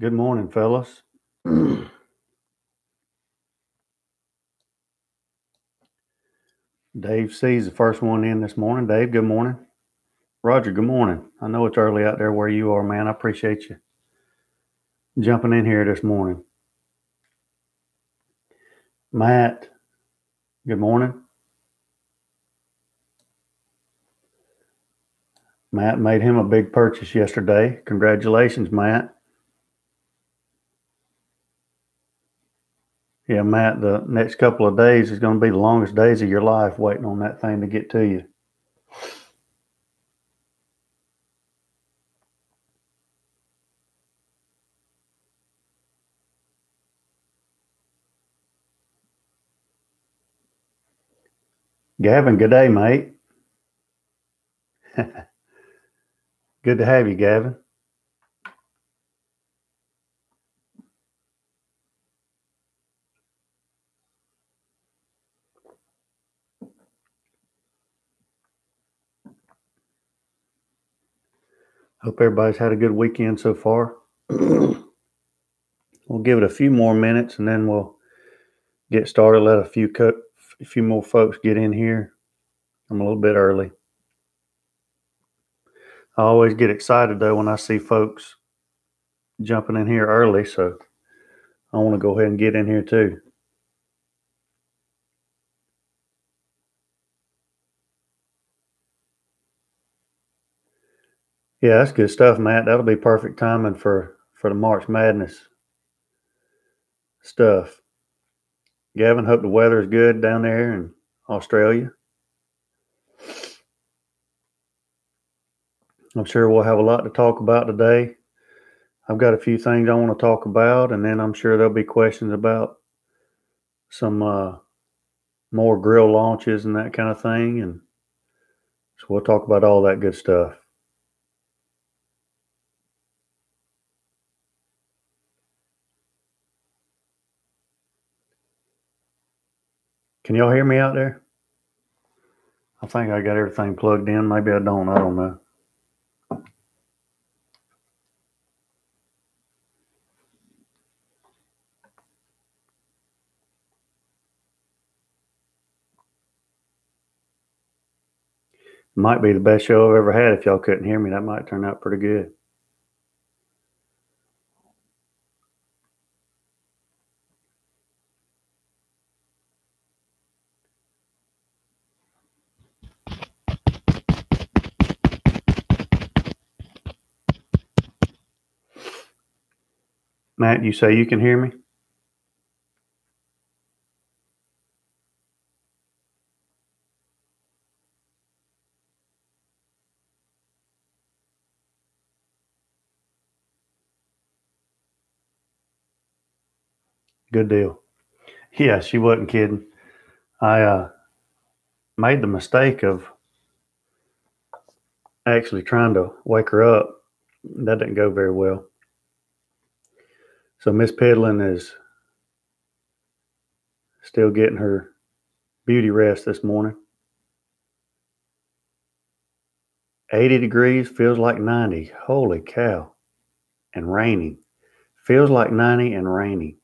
Good morning, fellas. Dave C's the first one in this morning. Dave, good morning. Roger, good morning. I know it's early out there where you are, man. I appreciate you jumping in here this morning. Matt, good morning. Matt made him a big purchase yesterday. Congratulations, Matt. Yeah, Matt, the next couple of days is going to be the longest days of your life waiting on that thing to get to you. Gavin, good day, mate. Good to have you, Gavin. Hope everybody's had a good weekend so far. We'll give it a few more minutes and then we'll get started. Let a few more folks get in here. I'm a little bit early. I always get excited though when I see folks jumping in here early, so I want to go ahead and get in here too. Yeah, that's good stuff, Matt. That'll be perfect timing for the March Madness stuff. Gavin, hope the weather is good down there in Australia. I'm sure we'll have a lot to talk about today. I've got a few things I want to talk about, and then I'm sure there'll be questions about some more grill launches and that kind of thing. And so we'll talk about all that good stuff. Can y'all hear me out there? I think I got everything plugged in. Maybe I don't. I don't know. Might be the best show I've ever had. If y'all couldn't hear me, that might turn out pretty good. Matt, you say you can hear me? Good deal. Yeah, she wasn't kidding. I made the mistake of actually trying to wake her up. That didn't go very well. So Miss Piddlin is still getting her beauty rest this morning. 80 degrees, feels like 90. Holy cow. And raining. Feels like 90 and raining.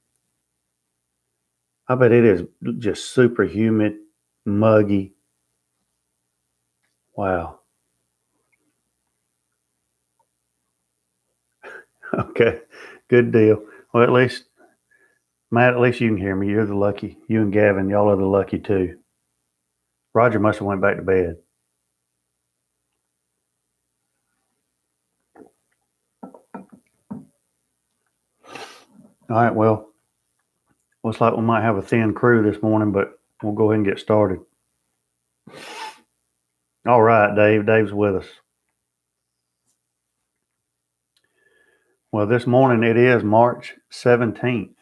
I bet it is just super humid, muggy. Wow. Okay, good deal. Well, at least, Matt, at least you can hear me. You're the lucky. You and Gavin, y'all are the lucky too. Roger must have went back to bed. All right, well, looks like we might have a thin crew this morning, but we'll go ahead and get started. All right, Dave. Dave's with us. Well, this morning it is March 17th.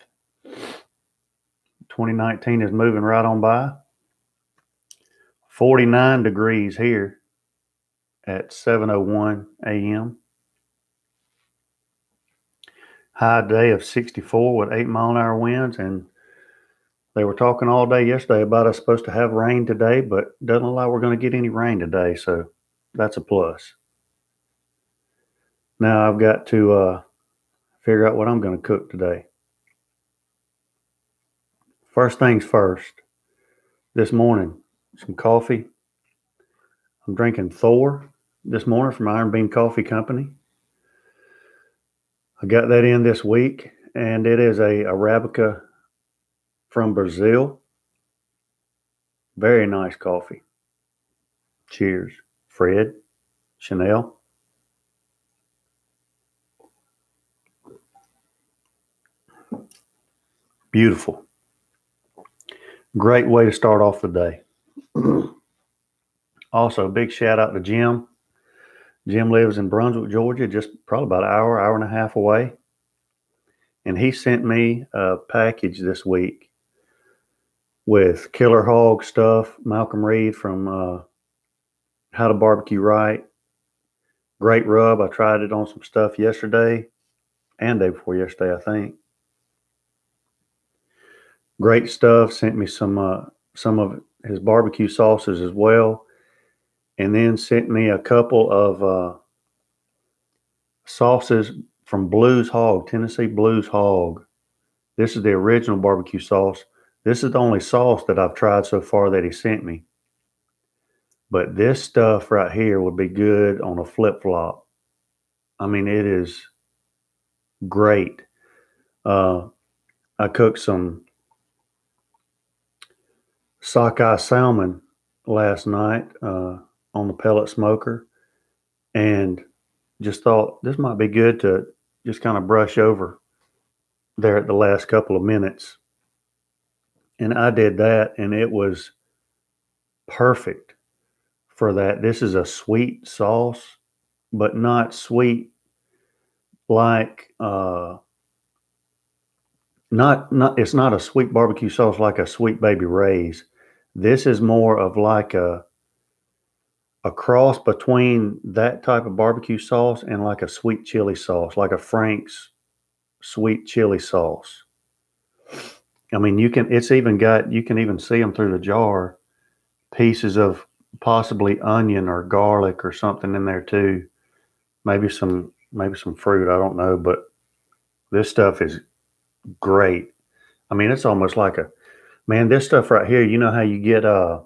2019 is moving right on by. 49 degrees here at 7:01 a.m. High day of 64 with 8-mile-an-hour winds, and they were talking all day yesterday about us supposed to have rain today, but doesn't look like we're going to get any rain today, so that's a plus. Now I've got to figure out what I'm going to cook today. First things first, this morning, some coffee. I'm drinking Thor this morning from Iron Beam Coffee Company. I got that in this week, and it is a Arabica from Brazil. Very nice coffee. Cheers. Fred, Chanel. Beautiful. Great way to start off the day. Also, big shout out to Jim. Jim lives in Brunswick, Georgia, just probably about an hour and a half away. And he sent me a package this week with Killer Hog stuff, Malcolm Reed from How to Barbecue Right. Great rub. I tried it on some stuff yesterday and day before yesterday, I think. Great stuff. Sent me some of his barbecue sauces as well. And then sent me a couple of sauces from Blues Hog, Tennessee Blues Hog. This is the original barbecue sauce. This is the only sauce that I've tried so far that he sent me. But this stuff right here would be good on a flip-flop. I mean, it is great. I cooked some sockeye salmon last night on the Pellet Smoker, and just thought this might be good to just kind of brush over there at the last couple of minutes. And I did that, and it was perfect for that. This is a sweet sauce, but not sweet like it's not a sweet barbecue sauce like a Sweet Baby Ray's. This is more of like a cross between that type of barbecue sauce and like a sweet chili sauce, like a Frank's sweet chili sauce. I mean, you can even see them through the jar, pieces of possibly onion or garlic or something in there too. Maybe some fruit, I don't know, but this stuff is great. I mean, it's almost like this stuff right here, you know how you get the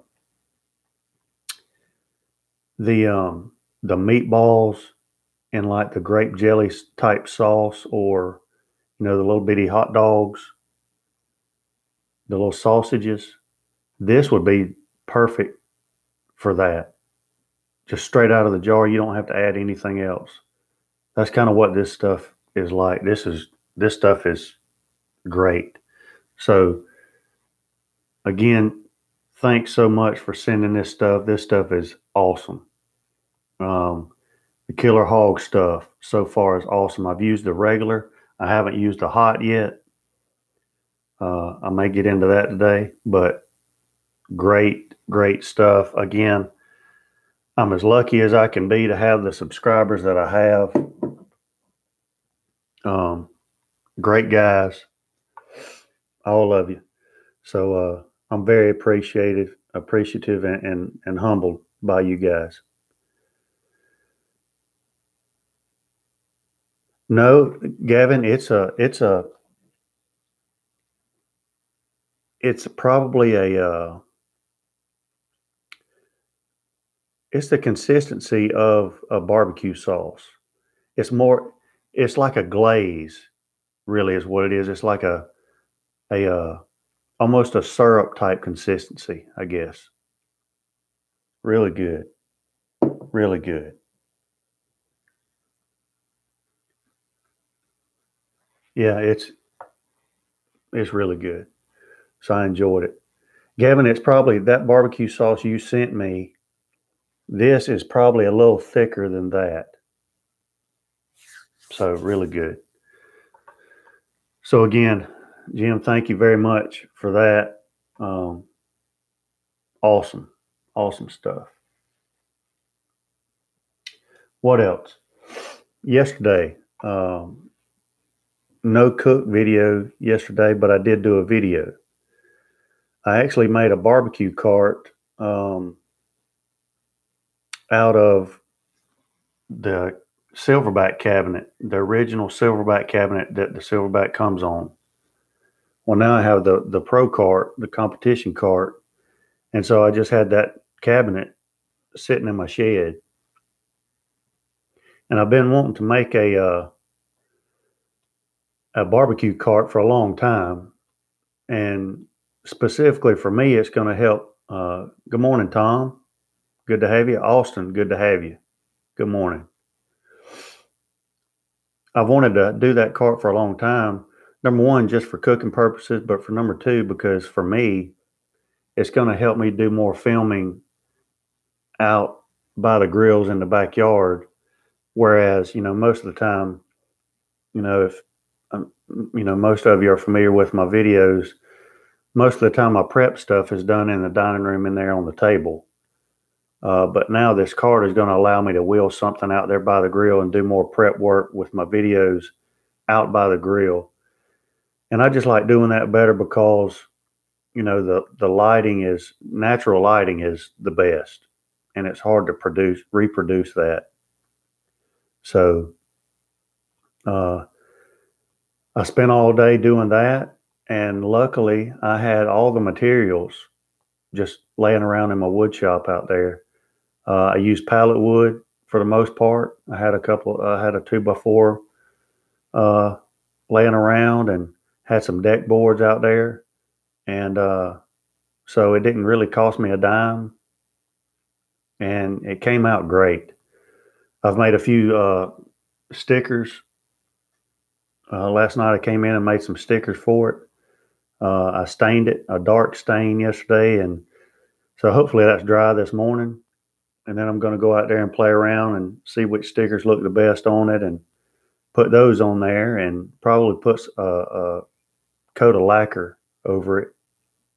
meatballs in like the grape jelly type sauce, or the little bitty hot dogs, the little sausages. This would be perfect for that. Just straight out of the jar. You don't have to add anything else. That's kind of what this stuff is like. This stuff is great. So again, thanks so much for sending this stuff. This stuff is awesome. The Killer Hog stuff so far is awesome. I've used the regular. I haven't used the hot yet. I may get into that today, but great stuff. Again, I'm as lucky as I can be to have the subscribers that I have. Great guys, all of you. So I'm very appreciative and humbled by you guys. No, Gavin, it's probably it's the consistency of a barbecue sauce. It's like a glaze, really is what it is. It's like a almost a syrup type consistency, I guess. Really good. Really good. Yeah, it's really good. So I enjoyed it. Gavin, it's probably that barbecue sauce you sent me. This is probably a little thicker than that. So really good. So again, Jim, thank you very much for that. Awesome stuff. What else? Yesterday, no cook video yesterday, but I did do a video. I actually made a barbecue cart out of the Silverbac cabinet, the original Silverbac cabinet that the Silverbac comes on. Well, now I have the pro cart, the competition cart, and so I just had that cabinet sitting in my shed. And I've been wanting to make a barbecue cart for a long time, and specifically for me, it's going to help. Good morning, Tom. Good to have you, Austin. Good to have you. Good morning. I've wanted to do that cart for a long time. Number one, just for cooking purposes, but for number two, because for me, it's going to help me do more filming out by the grills in the backyard. Whereas, most of the time, if most of you are familiar with my videos, most of the time my prep stuff is done in the dining room in there on the table. But now this cart is going to allow me to wheel something out there by the grill and do more prep work with my videos out by the grill. And I just like doing that better because, the lighting is, natural lighting is the best. And it's hard to reproduce that. So I spent all day doing that. And luckily I had all the materials just laying around in my wood shop out there. I used pallet wood for the most part. I had a 2x4 laying around and had some deck boards out there. And so it didn't really cost me a dime. And it came out great. I've made a few stickers. Last night I came in and made some stickers for it. I stained it a dark stain yesterday. And so hopefully that's dry this morning. And then I'm going to go out there and play around and see which stickers look the best on it and put those on there and probably put a coat of lacquer over it.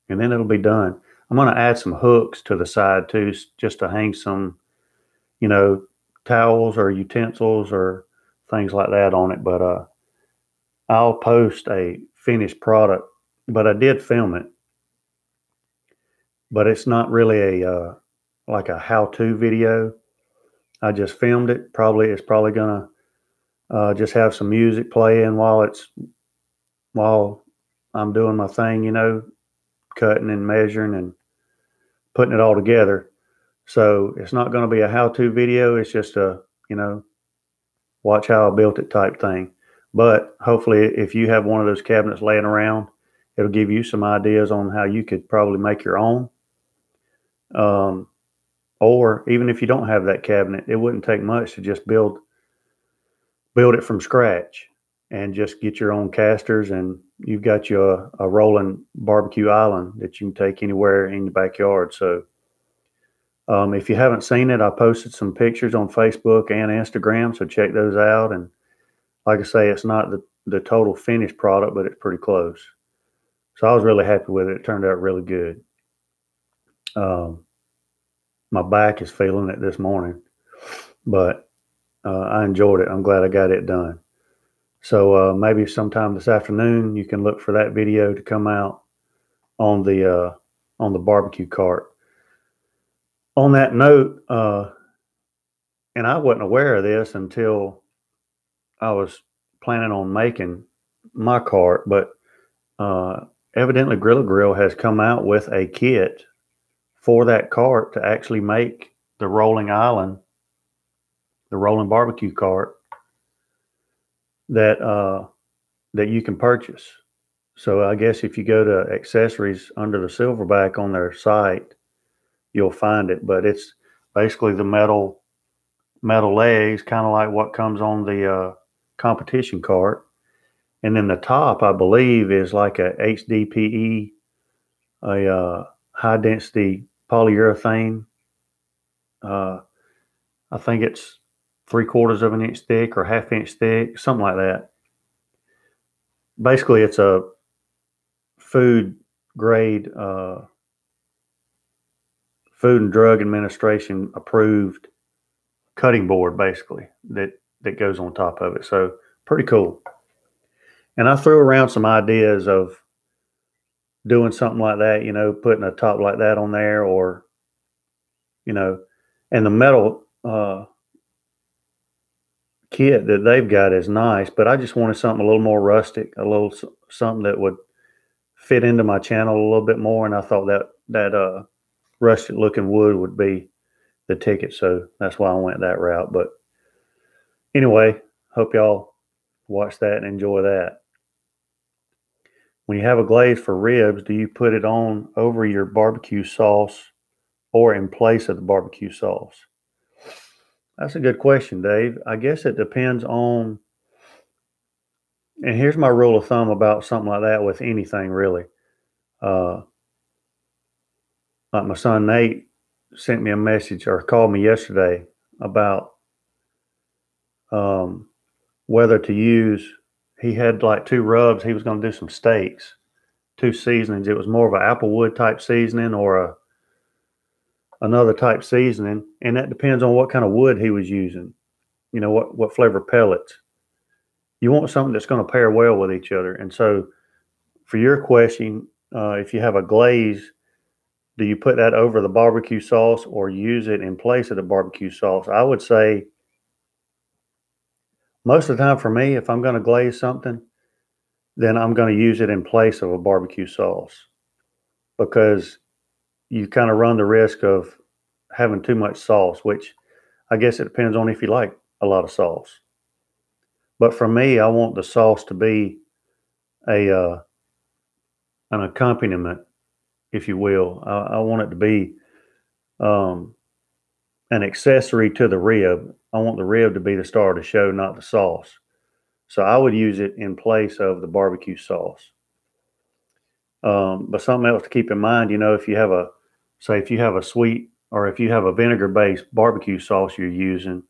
And then it'll be done. I'm going to add some hooks to the side too, just to hang some, towels or utensils or things like that on it. But I'll post a finished product. But I did film it. But it's not really like a how-to video. I just filmed it. It's probably gonna just have some music playing while I'm doing my thing, cutting and measuring and putting it all together. So it's not going to be a how-to video. It's just a, watch how I built it type thing. But hopefully if you have one of those cabinets laying around, it'll give you some ideas on how you could probably make your own. Or even if you don't have that cabinet, it wouldn't take much to just build it from scratch and just get your own casters, and you've got you a rolling barbecue island that you can take anywhere in your backyard. So if you haven't seen it, I posted some pictures on Facebook and Instagram, so check those out. And like I say, it's not the total finished product, but it's pretty close. So I was really happy with it. It turned out really good. My back is feeling it this morning, but I enjoyed it. I'm glad I got it done. So maybe sometime this afternoon you can look for that video to come out on the barbecue cart. On that note, and I wasn't aware of this until I was planning on making my cart, but evidently Grilla Grill has come out with a kit for that cart to actually make the rolling island, the rolling barbecue cart that you can purchase. So I guess if you go to accessories under the Silverbac on their site, you'll find it. But it's basically the metal legs, kind of like what comes on the competition cart. And then the top, I believe, is like a HDPE, a high density polyurethane. I think it's 3/4 of an inch thick or 1/2 inch thick, something like that. Basically, it's a food grade, Food and Drug Administration approved cutting board, basically, that goes on top of it. So pretty cool. And I threw around some ideas of doing something like that, putting a top like that on there, or, and the metal kit that they've got is nice, but I just wanted something a little more rustic, a little something that would fit into my channel a little bit more. And I thought that rustic looking wood would be the ticket. So that's why I went that route. But anyway, hope y'all watch that and enjoy that. When you have a glaze for ribs, do you put it on over your barbecue sauce or in place of the barbecue sauce? That's a good question, Dave. I guess it depends on, and here's my rule of thumb about something like that with anything really. Like my son Nate sent me a message or called me yesterday about whether to use, he had like 2 rubs. He was going to do some steaks, 2 seasonings. It was more of an applewood type seasoning or another type seasoning. And that depends on what kind of wood he was using. You know, what flavor pellets. You want something that's going to pair well with each other. And so for your question, if you have a glaze, do you put that over the barbecue sauce or use it in place of the barbecue sauce? I would say most of the time for me, if I'm going to glaze something, then I'm going to use it in place of a barbecue sauce, because you kind of run the risk of having too much sauce, which I guess it depends on if you like a lot of sauce. But for me, I want the sauce to be an accompaniment, if you will. I want it to be an accessory to the rib. I want the rib to be the star of the show, not the sauce. So I would use it in place of the barbecue sauce. But something else to keep in mind, you know, if you have a sweet, or if you have a vinegar-based barbecue sauce you're using,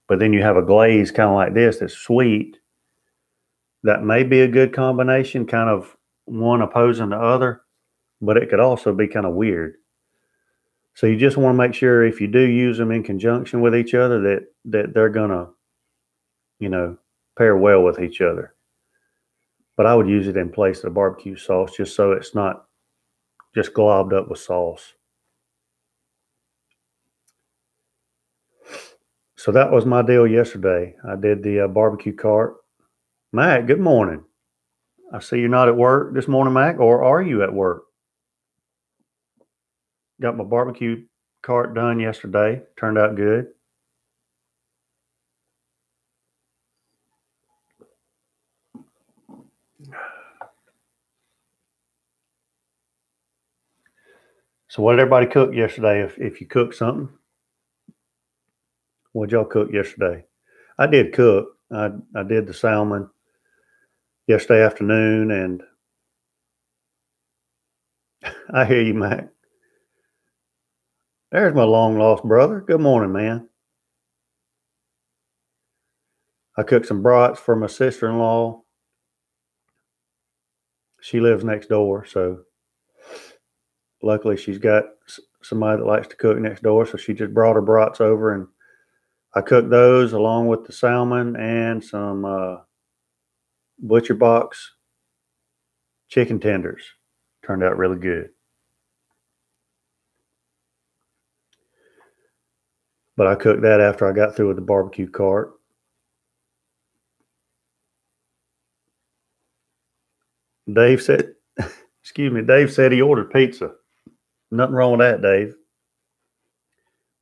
but then you have a glaze kind of like this that's sweet, that may be a good combination, kind of one opposing the other, but it could also be kind of weird. So you just want to make sure if you do use them in conjunction with each other that they're going to, you know, pair well with each other. But I would use it in place of the barbecue sauce just so it's not just globbed up with sauce. So that was my deal yesterday. I did the barbecue cart. Mac, good morning. I see you're not at work this morning, Mac, or are you at work? Got my barbecue cart done yesterday. Turned out good. So what did everybody cook yesterday? If you cooked something, what did y'all cook yesterday? I did cook. I did the salmon yesterday afternoon, and I hear you, Mac. There's my long lost brother. Good morning, man. I cooked some brats for my sister-in-law. She lives next door, so luckily she's got somebody that likes to cook next door. So she just brought her brats over, and I cooked those along with the salmon and some butcher box chicken tenders. Turned out really good. But I cooked that after I got through with the barbecue cart. Dave said, excuse me, Dave said he ordered pizza. Nothing wrong with that, Dave.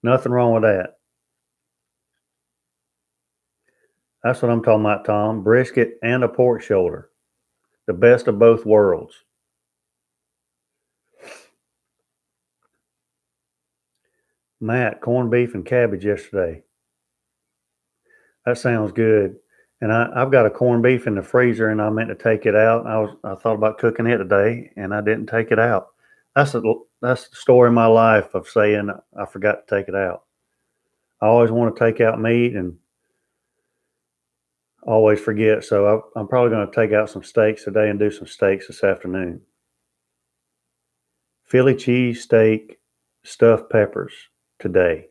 Nothing wrong with that. That's what I'm talking about, Tom. Brisket and a pork shoulder. The best of both worlds. Matt, corned beef and cabbage yesterday. That sounds good. And I've got a corned beef in the freezer, and I meant to take it out. I thought about cooking it today, and I didn't take it out. That's the story of my life of saying I forgot to take it out. I always want to take out meat and always forget. So I'm probably going to take out some steaks today and do some steaks this afternoon. Philly cheese steak, stuffed peppers today.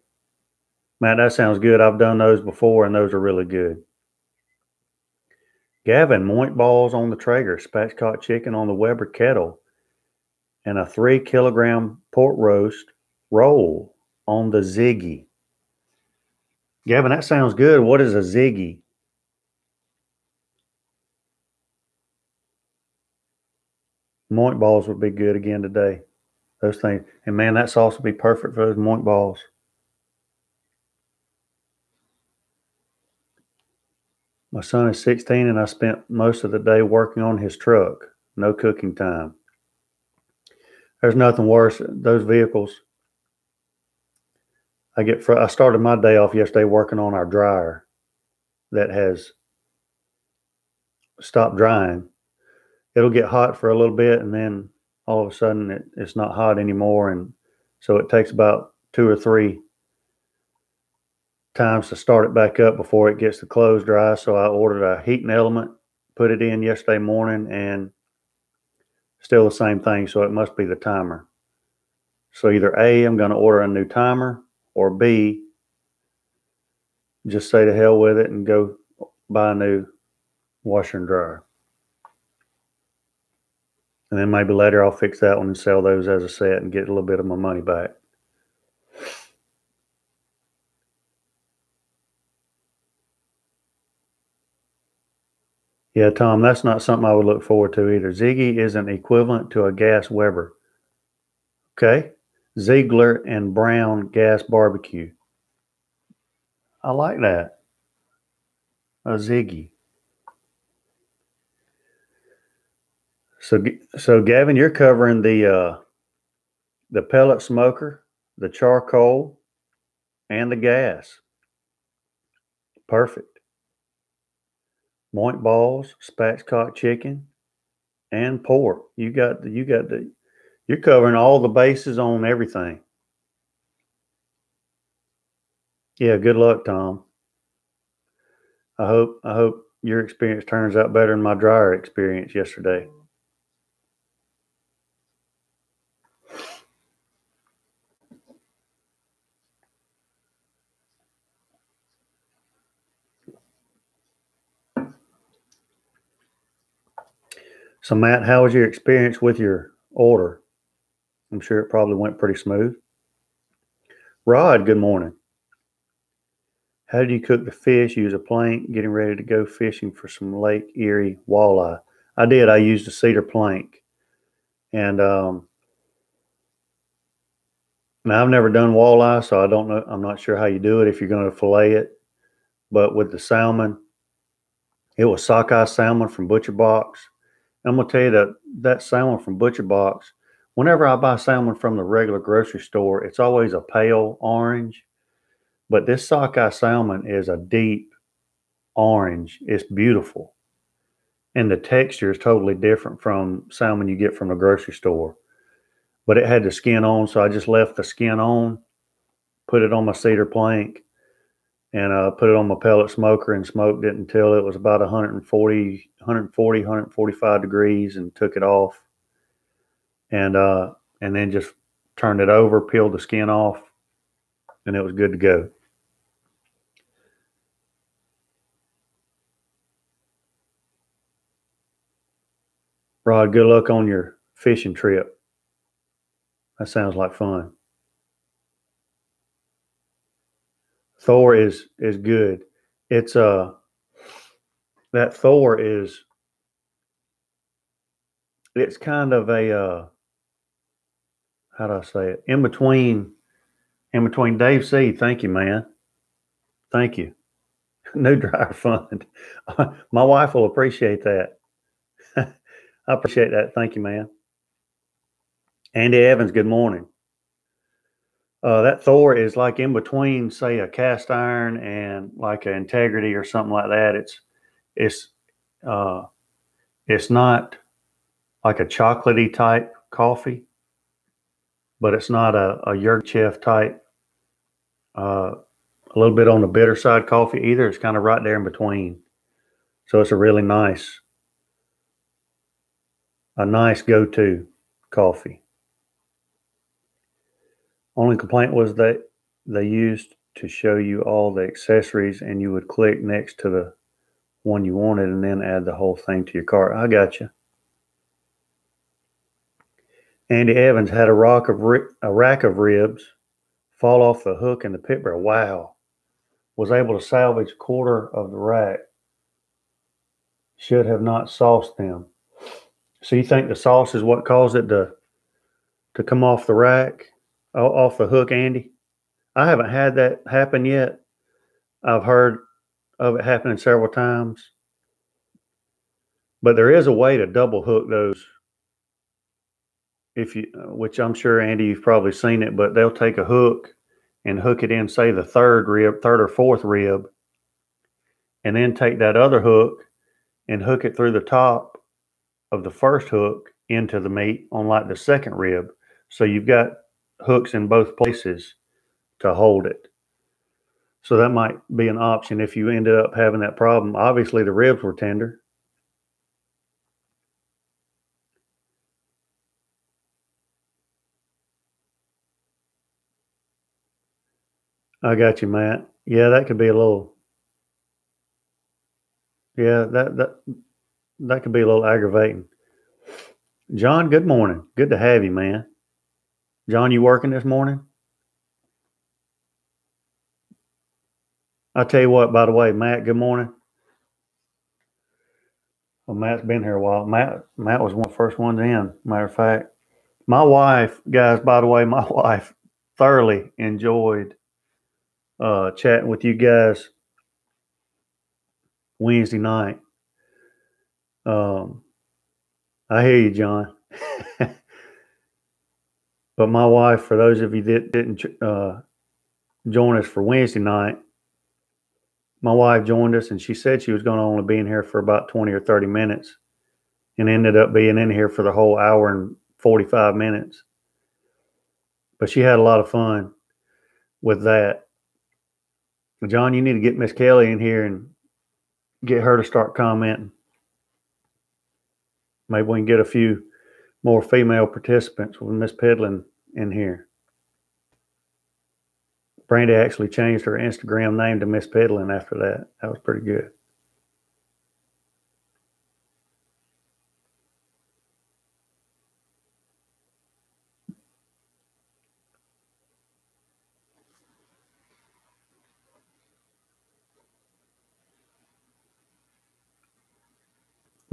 Matt, that sounds good. I've done those before, and those are really good. Gavin, moink balls on the Traeger, spatchcock chicken on the Weber kettle, and a 3-kilogram pork roast roll on the Ziggy. Gavin, that sounds good. What is a Ziggy? Moink balls would be good again today. Those things. And man, that sauce would be perfect for those moink balls. My son is 16 and I spent most of the day working on his truck. No cooking time. There's nothing worse. Those vehicles. I started my day off yesterday working on our dryer that has stopped drying. It'll get hot for a little bit and then all of a sudden it's not hot anymore. And so it takes about 2 or 3 times to start it back up before it gets the clothes dry. So I ordered a heating element, put it in yesterday morning, and still the same thing. So it must be the timer. So either A, I'm going to order a new timer, or B, just say to hell with it and go buy a new washer and dryer. And then maybe later I'll fix that one and sell those as a set and get a little bit of my money back. Yeah, Tom, that's not something I would look forward to either. Ziggy isn't equivalent to a gas Weber. Okay. Ziegler and Brown gas barbecue. I like that. A Ziggy. So Gavin, you're covering the pellet smoker, the charcoal, and the gas. Perfect. Moink balls, spatchcock chicken, and pork. You're covering all the bases on everything. Yeah, good luck, Tom. I hope your experience turns out better than my dryer experience yesterday. So Matt, how was your experience with your order? I'm sure it probably went pretty smooth. Rod, good morning. How do you cook the fish? Use a plank, getting ready to go fishing for some Lake Erie walleye. I did. I used a cedar plank. And now I've never done walleye, so I don't know. I'm not sure how you do it if you're going to fillet it. But with the salmon, it was sockeye salmon from Butcher Box. I'm going to tell you that salmon from Butcher Box, whenever I buy salmon from the regular grocery store, it's always a pale orange. But this sockeye salmon is a deep orange. It's beautiful. And the texture is totally different from salmon you get from the grocery store. But it had the skin on, so I just left the skin on, put it on my cedar plank, and put it on my pellet smoker and smoked it until it was about 145 degrees and took it off. And then just turned it over, peeled the skin off, and it was good to go. Rod, good luck on your fishing trip. That sounds like fun. Thor is good. It's that Thor is, it's kind of a how do I say it? In between Dave C. Thank you, man. Thank you. New dryer fund. My wife will appreciate that. I appreciate that. Thank you, man. Andy Evans, good morning. That Thor is like in between, say, a cast iron and like an Integrity or something like that. It's not like a chocolatey type coffee, but it's not a Yurchef type. A little bit on the bitter side coffee either. It's kind of right there in between. So it's a really nice go-to coffee. Only complaint was that they used to show you all the accessories and you would click next to the one you wanted and then add the whole thing to your cart. I got you. Andy Evans had a rack of ribs fall off the hook in the pit barrel. Wow. Was able to salvage a quarter of the rack. Should have not sauced them. So you think the sauce is what caused it to come off the rack, off the hook, Andy? I haven't had that happen yet. I've heard of it happening several times. But there is a way to double hook those. If you, which I'm sure Andy, you've probably seen it, but they'll take a hook and hook it in, say the third or fourth rib, and then take that other hook and hook it through the top of the first hook into the meat on like the second rib. So you've got hooks in both places to hold it. So that might be an option if you ended up having that problem. Obviously the ribs were tender. I got you, Matt. Yeah, that could be a little. Yeah, that could be a little aggravating. John, good morning. Good to have you, man. John, you working this morning? I'll tell you what, by the way, Matt, good morning. Well, Matt's been here a while. Matt was one of the first ones in, matter of fact. My wife, guys, by the way, my wife thoroughly enjoyed chatting with you guys Wednesday night. I hear you, John. But my wife, for those of you that didn't join us for Wednesday night, my wife joined us and she said she was going to only be in here for about 20 or 30 minutes and ended up being in here for the whole hour and 45 minutes. But she had a lot of fun with that. John, you need to get Miss Kelly in here and get her to start commenting. Maybe we can get a few more female participants with Miss Piddlin in here. Brandy actually changed her Instagram name to Miss Piddlin after that. That was pretty good.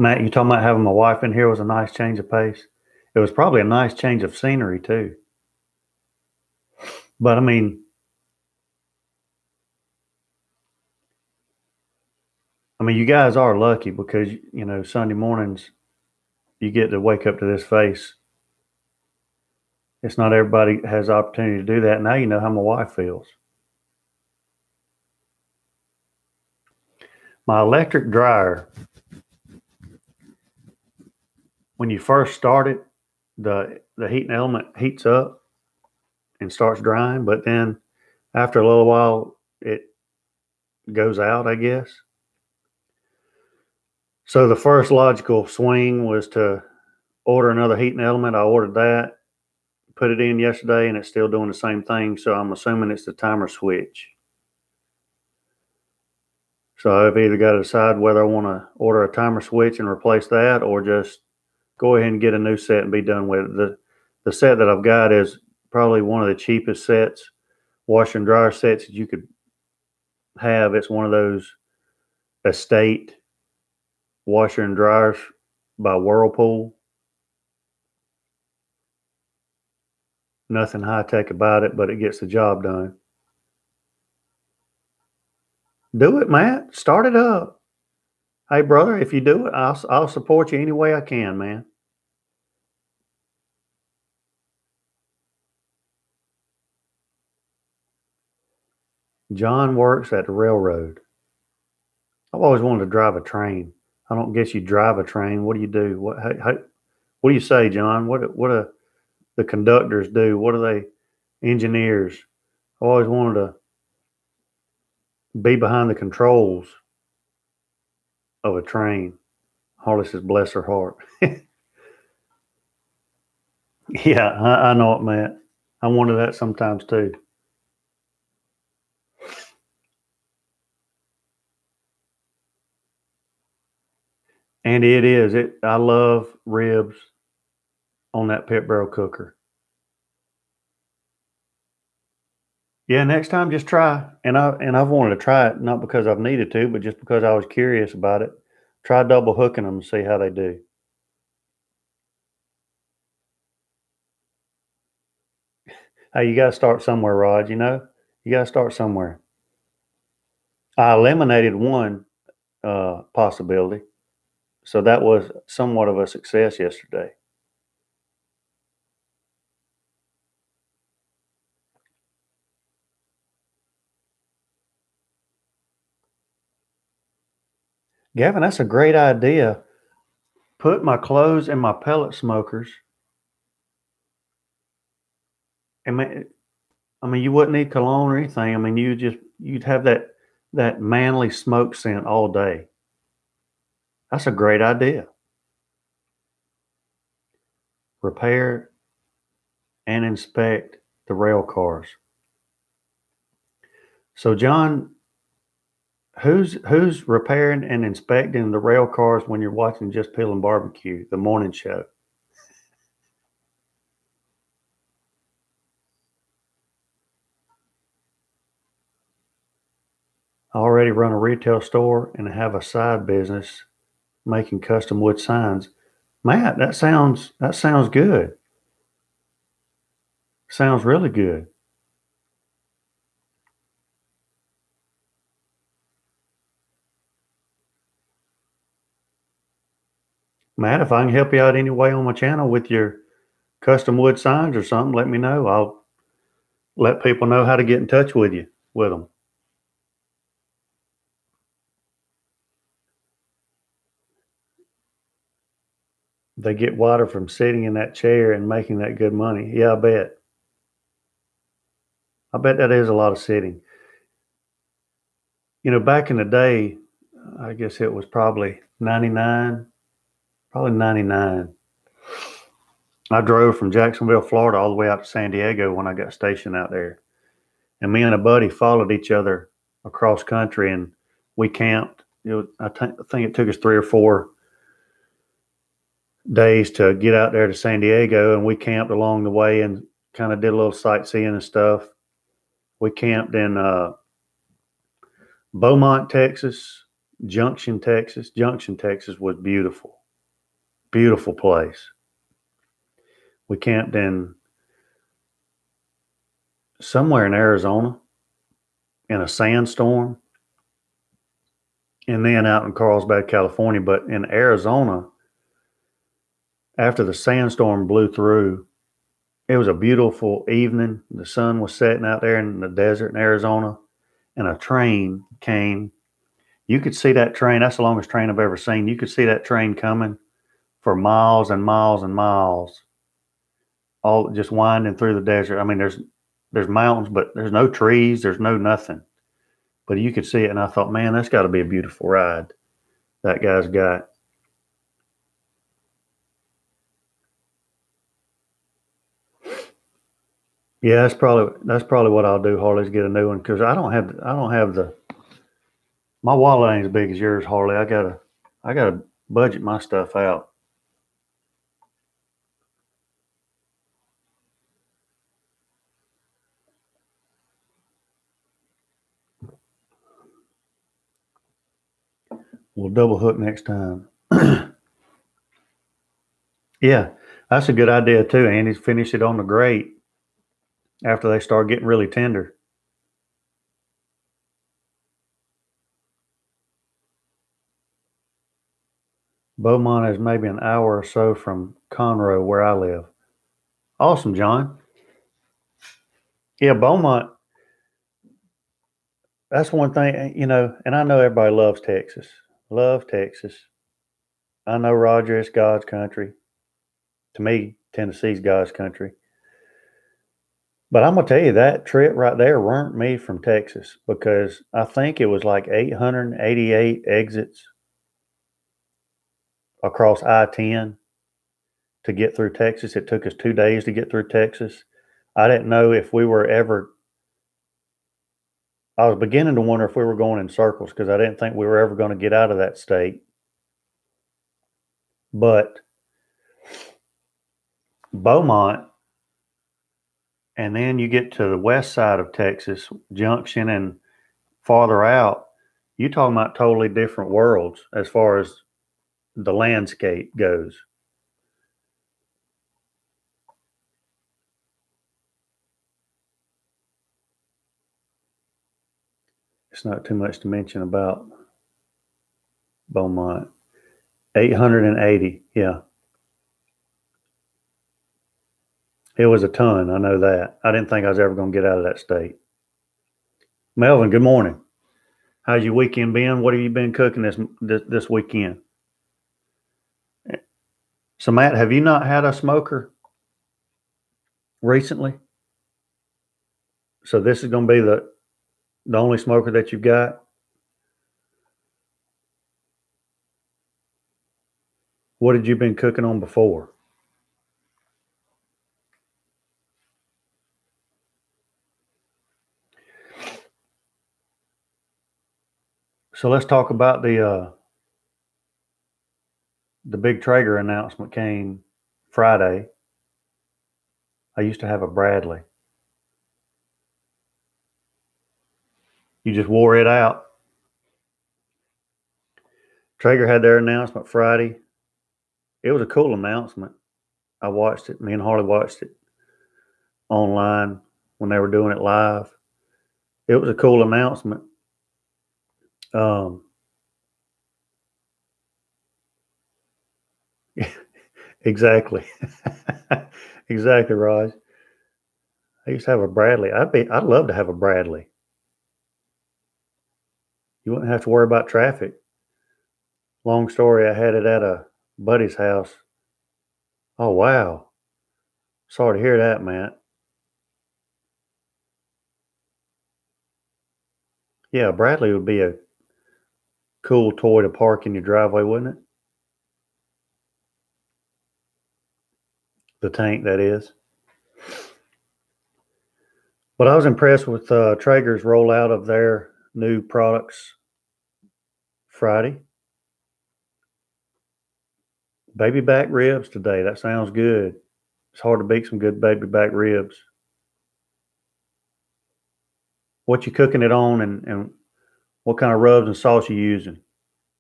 Matt, you talking about having my wife in here was a nice change of pace. It was probably a nice change of scenery too. But I mean, you guys are lucky because, you know, Sunday mornings you get to wake up to this face. It's not everybody has the opportunity to do that. Now you know how my wife feels. My electric dryer, when you first start it, the heating element heats up and starts drying, but then after a little while it goes out, I guess. So the first logical swing was to order another heating element. I ordered that, put it in yesterday, and it's still doing the same thing. So I'm assuming it's the timer switch. So I've either got to decide whether I want to order a timer switch and replace that, or just go ahead and get a new set and be done with it. The set that I've got is probably one of the cheapest sets, washer and dryer sets that you could have. It's one of those estate washer and dryers by Whirlpool. Nothing high tech about it, but it gets the job done. Do it, Matt. Start it up. Hey, brother, if you do it, I'll support you any way I can, man. John works at the railroad. I've always wanted to drive a train. I don't guess you drive a train. What do you do? What do you say, John? What do the conductors do? What are they? Engineers. I always wanted to be behind the controls of a train. Holly says, bless her heart. Yeah, I know it, Matt. I wanted that sometimes too. And it is. I love ribs on that pit barrel cooker. Yeah, next time just try. And I've wanted to try it, not because I've needed to, but just because I was curious about it. Try double hooking them and see how they do. Hey, you got to start somewhere, Rod. You know, you got to start somewhere. I eliminated one possibility, so that was somewhat of a success yesterday. Gavin, that's a great idea. Put my clothes in my pellet smokers. I mean, you wouldn't need cologne or anything. I mean, you'd have that manly smoke scent all day. That's a great idea. Repair and inspect the rail cars. So, John, who's repairing and inspecting the rail cars when you're watching Jus Piddlin BBQ, the morning show? I already run a retail store and have a side business making custom wood signs. Matt, that sounds good. Sounds really good. Matt, if I can help you out any way on my channel with your custom wood signs or something, let me know. I'll let people know how to get in touch with you with them. They get water from sitting in that chair and making that good money. Yeah, I bet. I bet that is a lot of sitting. You know, back in the day, I guess it was probably 99, probably 99. I drove from Jacksonville, Florida, all the way out to San Diego when I got stationed out there. And me and a buddy followed each other across country, and we camped. I think it took us 3 or 4 days to get out there to San Diego, and we camped along the way and kind of did a little sightseeing and stuff. We camped in Beaumont, Texas, Junction, Texas. Junction, Texas was beautiful, beautiful place. We camped in somewhere in Arizona in a sandstorm, and then out in Carlsbad, California. But in Arizona, after the sandstorm blew through, it was a beautiful evening. The sun was setting out there in the desert in Arizona, and a train came. You could see that train. That's the longest train I've ever seen. You could see that train coming for miles and miles and miles, all just winding through the desert. I mean, there's mountains, but there's no trees. There's no nothing. But you could see it, and I thought, man, that's got to be a beautiful ride that guy's got. Yeah, that's probably what I'll do, Harley, is get a new one because I don't have the my wallet ain't as big as yours, Harley. I gotta budget my stuff out. We'll double hook next time. Yeah, that's a good idea too, Andy. Finish it on the grate after they start getting really tender. Beaumont is maybe an hour or so from Conroe, where I live. Awesome, John. Yeah, Beaumont. That's one thing, and I know everybody loves Texas. Love Texas. I know, Roger, it's God's country. To me, Tennessee's God's country. But I'm gonna tell you that trip right there burnt me from Texas because I think it was like 888 exits across I-10 to get through Texas. It took us 2 days to get through Texas. I didn't know if we were ever. I was beginning to wonder if we were going in circles because I didn't think we were ever going to get out of that state. But Beaumont, and then you get to the west side of Texas, Junction, and farther out, you're talking about totally different worlds as far as the landscape goes. It's not too much to mention about Beaumont. 880, yeah. It was a ton, I know that. I didn't think I was ever going to get out of that state. Melvin, good morning. How's your weekend been? What have you been cooking this weekend? So, Matt, have you not had a smoker recently? So this is going to be the only smoker that you've got? What had you been cooking on before? So let's talk about the big Traeger announcement came Friday. I used to have a Bradley. You just wore it out. Traeger had their announcement Friday. It was a cool announcement. I watched it. Me and Harley watched it online when they were doing it live. It was a cool announcement. Exactly. Exactly, Raj. I used to have a Bradley. I'd love to have a Bradley. You wouldn't have to worry about traffic. Long story, I had it at a buddy's house. Oh wow. Sorry to hear that, Matt. Yeah, Bradley would be a cool toy to park in your driveway, wouldn't it? The tank, that is. But I was impressed with Traeger's rollout of their new products Friday. Baby back ribs today. That sounds good. It's hard to beat some good baby back ribs. What you cooking it on, and what kind of rubs and sauce you using?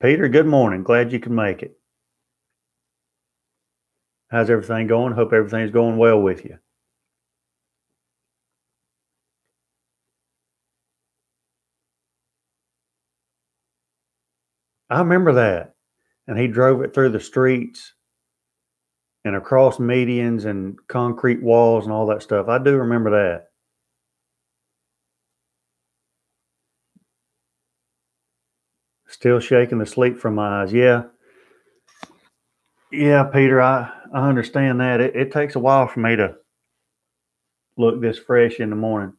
Peter, good morning. Glad you can make it. How's everything going? Hope everything's going well with you. I remember that. And he drove it through the streets and across medians and concrete walls and all that stuff. I do remember that. Still shaking the sleep from my eyes. Yeah. Yeah, Peter, I understand that. It takes a while for me to look this fresh in the morning.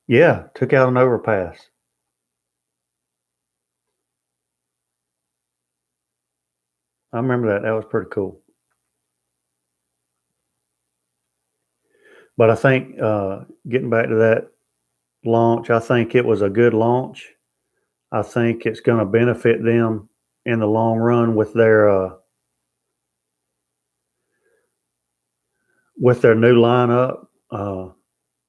Yeah, took out an overpass. I remember that. That was pretty cool. But I think getting back to that launch, I think it was a good launch. I think it's going to benefit them in the long run with their new lineup.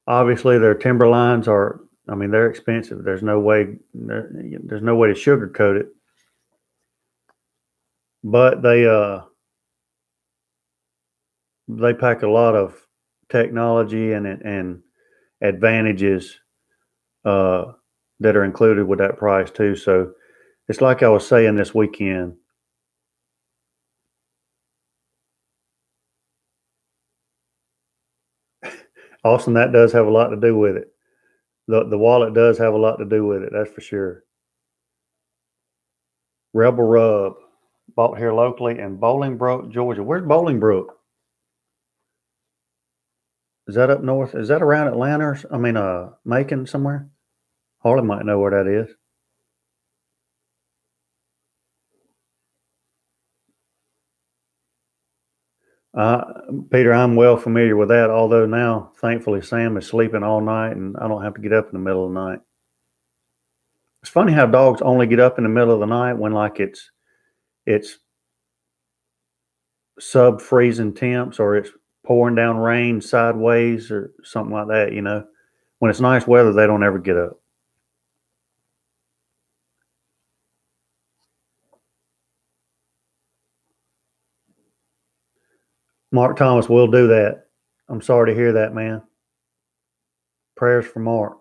Obviously, their Timberlines are. I mean, they're expensive. There's no way. There's no way to sugarcoat it. But they pack a lot of technology and advantages that are included with that price too. So it's like I was saying this weekend. Austin, that does have a lot to do with it. The wallet does have a lot to do with it. That's for sure. Rebel Rub, bought here locally in Bolingbrook, Georgia. Where's Bolingbrook? Is that up north? Is that around Atlanta? Macon somewhere? Harley might know where that is. Uh, Peter, I'm well familiar with that. Although now, thankfully, Sam is sleeping all night, and I don't have to get up in the middle of the night. It's funny how dogs only get up in the middle of the night when like it's sub freezing temps or it's pouring down rain sideways or something like that. When it's nice weather, they don't ever get up. Mark Thomas will do that. I'm sorry to hear that, man. Prayers for Mark.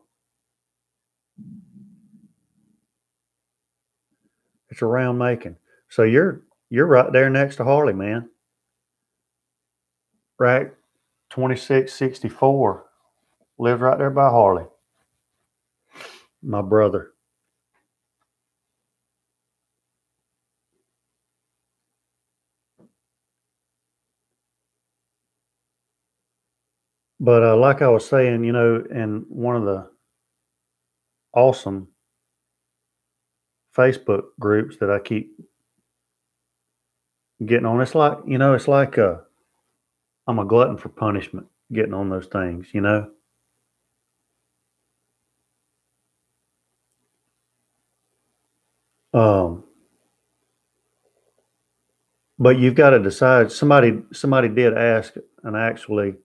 It's a round making. So you're right there next to Harley, man. Rack 2664 lives right there by Harley. My brother. But like I was saying, in one of the awesome Facebook groups that I keep getting on, it's like, I'm a glutton for punishment getting on those things, But you've got to decide. Somebody did ask an actually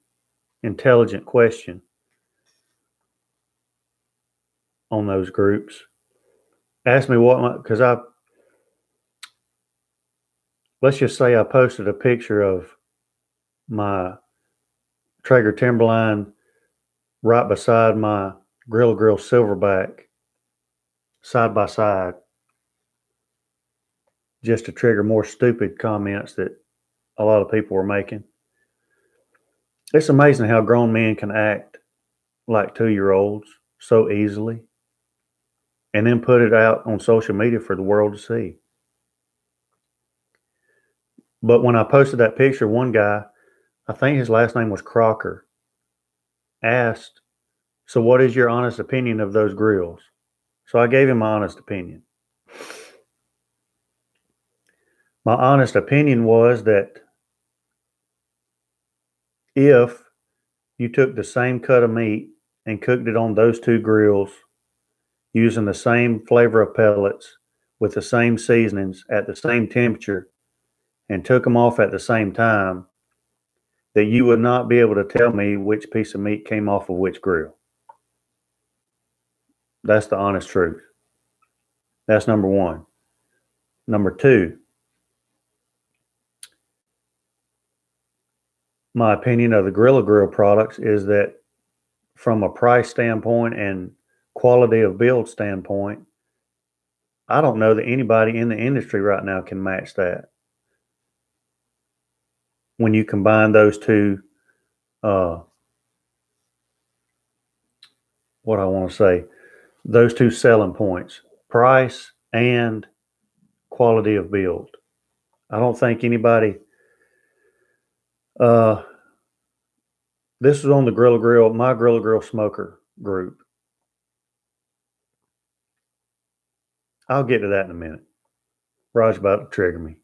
intelligent question on those groups. Ask me because let's just say I posted a picture of my Traeger Timberline right beside my Grilla Grills Silverbac side by side, just to trigger more stupid comments that a lot of people were making. It's amazing how grown men can act like 2-year-olds so easily and then put it out on social media for the world to see. But when I posted that picture, one guy, I think his last name was Crocker, asked, "So what is your honest opinion of those grills?" So I gave him my honest opinion. My honest opinion was that if you took the same cut of meat and cooked it on those two grills using the same flavor of pellets with the same seasonings at the same temperature and took them off at the same time, that you would not be able to tell me which piece of meat came off of which grill. That's the honest truth. That's number one. Number two, my opinion of the Grilla Grill products is that from a price standpoint and quality of build standpoint, I don't know that anybody in the industry right now can match that. When you combine those two, what I want to say, those two selling points, price and quality of build. I don't think anybody, this was on the my Grilla Grill Smoker group. I'll get to that in a minute. Raj's about to trigger me.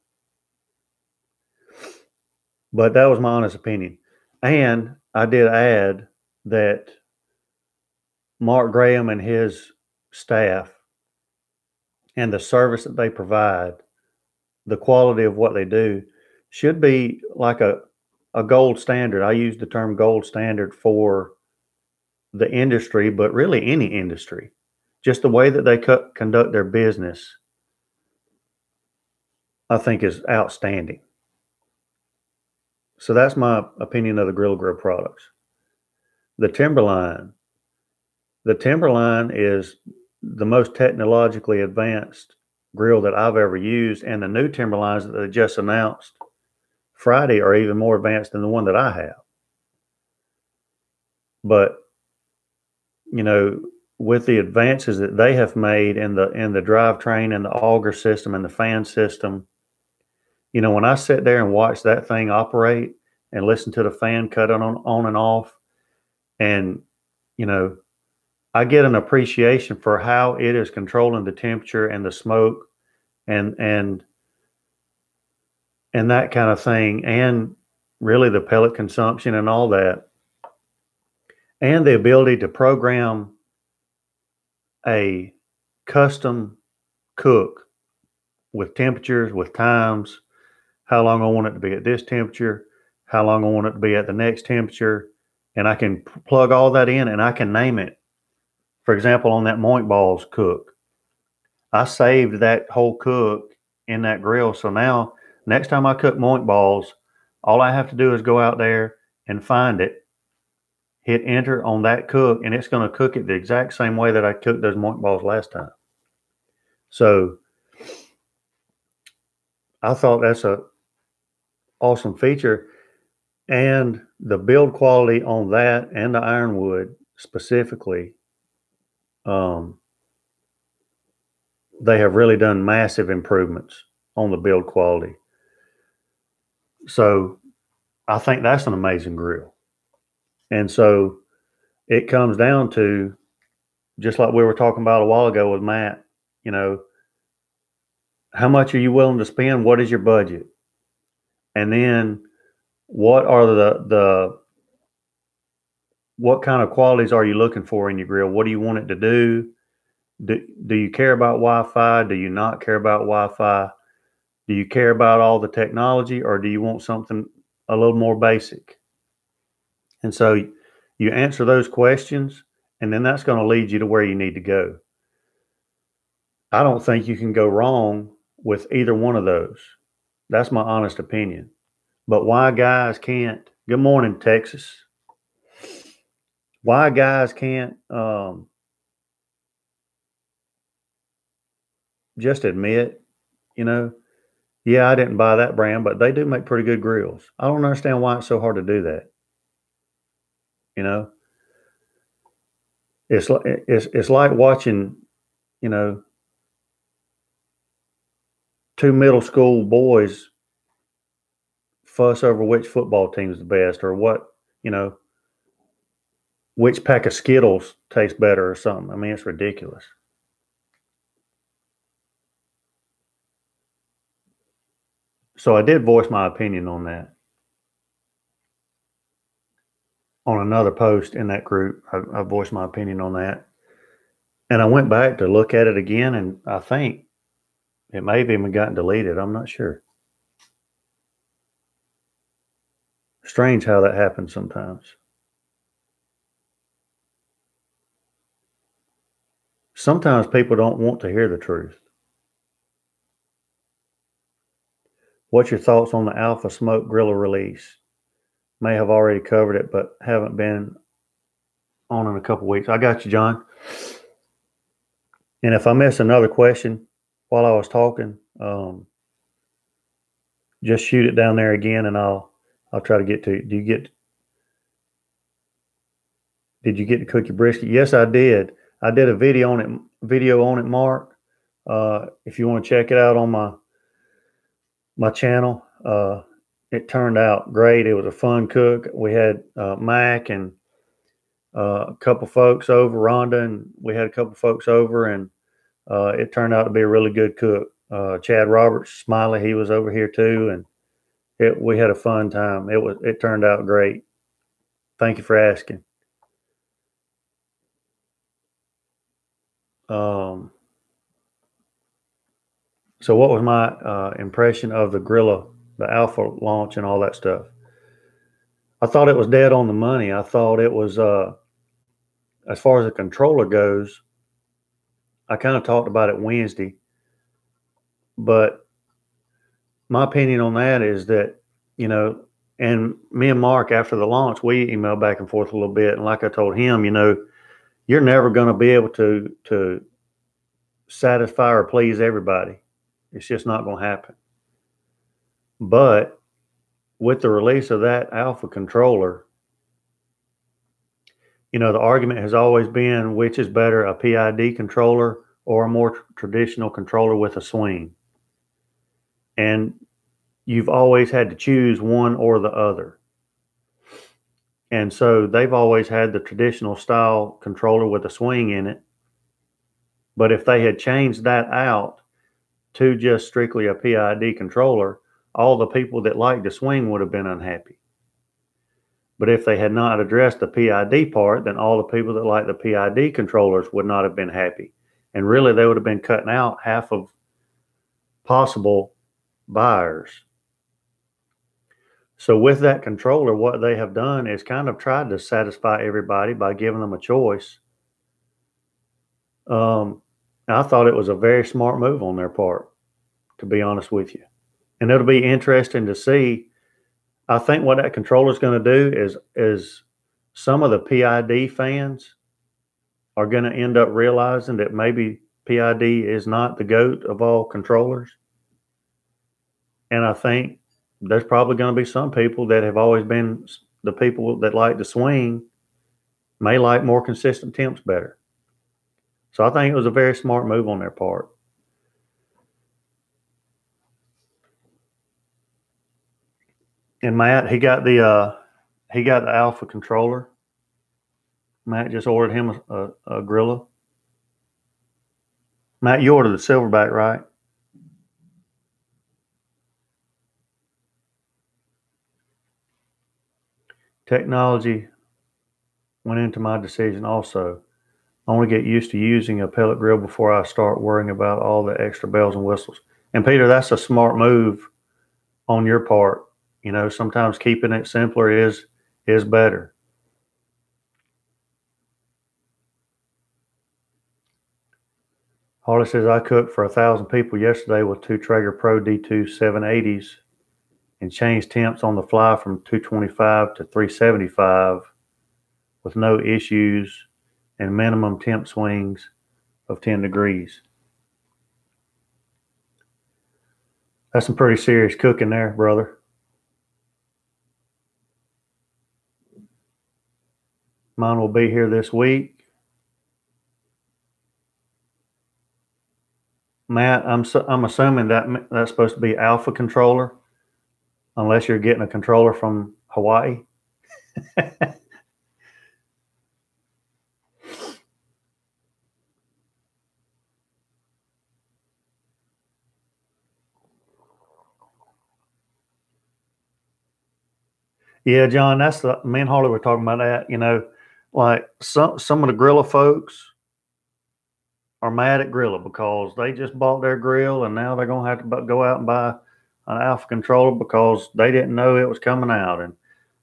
But that was my honest opinion. And I did add that Mark Graham and his staff and the service that they provide, the quality of what they do, should be like a gold standard. I use the term gold standard for the industry, but really any industry. Just the way that they conduct their business, I think, is outstanding. So that's my opinion of the Grilla Grill products. The Timberline is the most technologically advanced grill that I've ever used, and the new Timberlines that they just announced Friday are even more advanced than the one that I have. But with the advances that they have made in the drivetrain and the auger system and the fan system, when I sit there and watch that thing operate and listen to the fan cut on and off, and I get an appreciation for how it is controlling the temperature and the smoke and that kind of thing, and really the pellet consumption and all that, and the ability to program a custom cook with temperatures, with times, how long I want it to be at this temperature, how long I want it to be at the next temperature, and I can plug all that in and I can name it. For example, on that Moink Balls cook, I saved that whole cook in that grill. So now, next time I cook Moink Balls, all I have to do is go out there and find it, hit enter on that cook, and it's going to cook it the exact same way that I cooked those moink balls last time. So I thought that's a awesome feature. And the build quality on that and the ironwood specifically, they have really done massive improvements on the build quality. So I think that's an amazing grill. And so it comes down to, just like we were talking about a while ago with Matt, you know, how much are you willing to spend? What is your budget? And then what are what kind of qualities are you looking for in your grill? What do you want it to do? Do you care about Wi-Fi? Do you not care about Wi-Fi? Do you care about all the technology, or do you want something a little more basic? And so you answer those questions, and then that's going to lead you to where you need to go. I don't think you can go wrong with either one of those. That's my honest opinion. But why guys can't, good morning, Texas. Why guys can't just admit, you know, yeah, I didn't buy that brand, but they do make pretty good grills. I don't understand why it's so hard to do that. You know, it's like watching, you know, two middle school boys fuss over which football team's the best, or what, you know, which pack of Skittles tastes better or something. I mean, it's ridiculous. So I did voice my opinion on that on another post in that group. I voiced my opinion on that, and I went back to look at it again, and I think it may have even gotten deleted. I'm not sure. Strange how that happens sometimes. Sometimes people don't want to hear the truth. What's your thoughts on the Alpha Smoke Grilla release? May have already covered it, but haven't been on in a couple weeks. I got you, John. And if I miss another question while I was talking, just shoot it down there again, and I'll try to get to it. Did you get to cook your brisket? Yes, I did. I did a video on it, Mark. If you want to check it out on my channel, it turned out great. It was a fun cook. We had Mac and a couple folks over, Rhonda, and we had a couple folks over, and it turned out to be a really good cook. Chad Roberts, Smiley, he was over here too, and we had a fun time. It turned out great. Thank you for asking. So what was my impression of the Grilla, the Alpha launch and all that stuff? I thought it was dead on the money. I thought it was, as far as the controller goes, I kind of talked about it Wednesday, but my opinion on that is that, you know, and me and Mark, after the launch, we emailed back and forth a little bit. And like I told him, you know, you're never going to be able to satisfy or please everybody. It's just not going to happen. But with the release of that Alpha controller, you know, the argument has always been which is better, a PID controller or a more traditional controller with a swing. And you've always had to choose one or the other. And so they've always had the traditional style controller with a swing in it. But if they had changed that out to just strictly a PID controller, all the people that liked the swing would have been unhappy. But if they had not addressed the PID part, then all the people that like the PID controllers would not have been happy. And really, they would have been cutting out half of possible buyers. So with that controller, what they have done is kind of tried to satisfy everybody by giving them a choice. I thought it was a very smart move on their part, to be honest with you. And it'll be interesting to see. I think what that controller is going to do is some of the PID fans are going to end up realizing that maybe PID is not the GOAT of all controllers. And I think there's probably going to be some people that have always been the people that like to swing may like more consistent temps better. So I think it was a very smart move on their part. And Matt, he got the Alpha controller. Matt just ordered him a Grilla. Matt, you ordered the Silverbac, right? Technology went into my decision also. I want to get used to using a pellet grill before I start worrying about all the extra bells and whistles. And Peter, that's a smart move on your part. You know, sometimes keeping it simpler is better. Harley says, I cooked for 1,000 people yesterday with 2 Traeger Pro D2 780s and changed temps on the fly from 225 to 375 with no issues and minimum temp swings of 10 degrees. That's some pretty serious cooking there, brother. Mine will be here this week. Matt, I'm assuming that's supposed to be Alpha controller, unless you're getting a controller from Hawaii. Yeah, John, me and Harley were talking about that. You know, like some of the Grilla folks are mad at Grilla because they just bought their grill and now they're going to have to go out and buy an Alpha controller because they didn't know it was coming out. And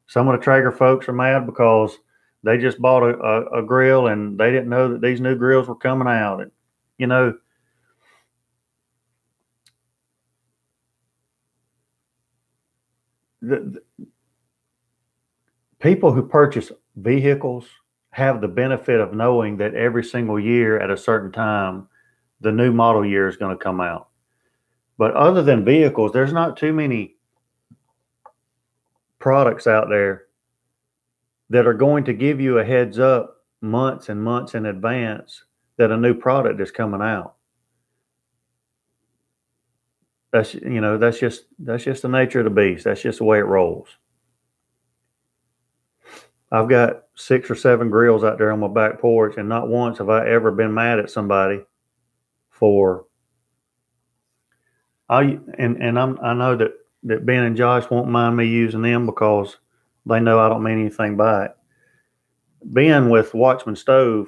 some of the Traeger folks are mad because they just bought a grill and they didn't know that these new grills were coming out. And, you know, the people who purchase vehicles have the benefit of knowing that every single year at a certain time, the new model year is going to come out. But other than vehicles, there's not too many products out there that are going to give you a heads up months and months in advance that a new product is coming out. That's just the nature of the beast. That's just the way it rolls. I've got 6 or 7 grills out there on my back porch, and not once have I ever been mad at somebody for. I know that Ben and Josh won't mind me using them because they know I don't mean anything by it. Ben with Watchman Stove,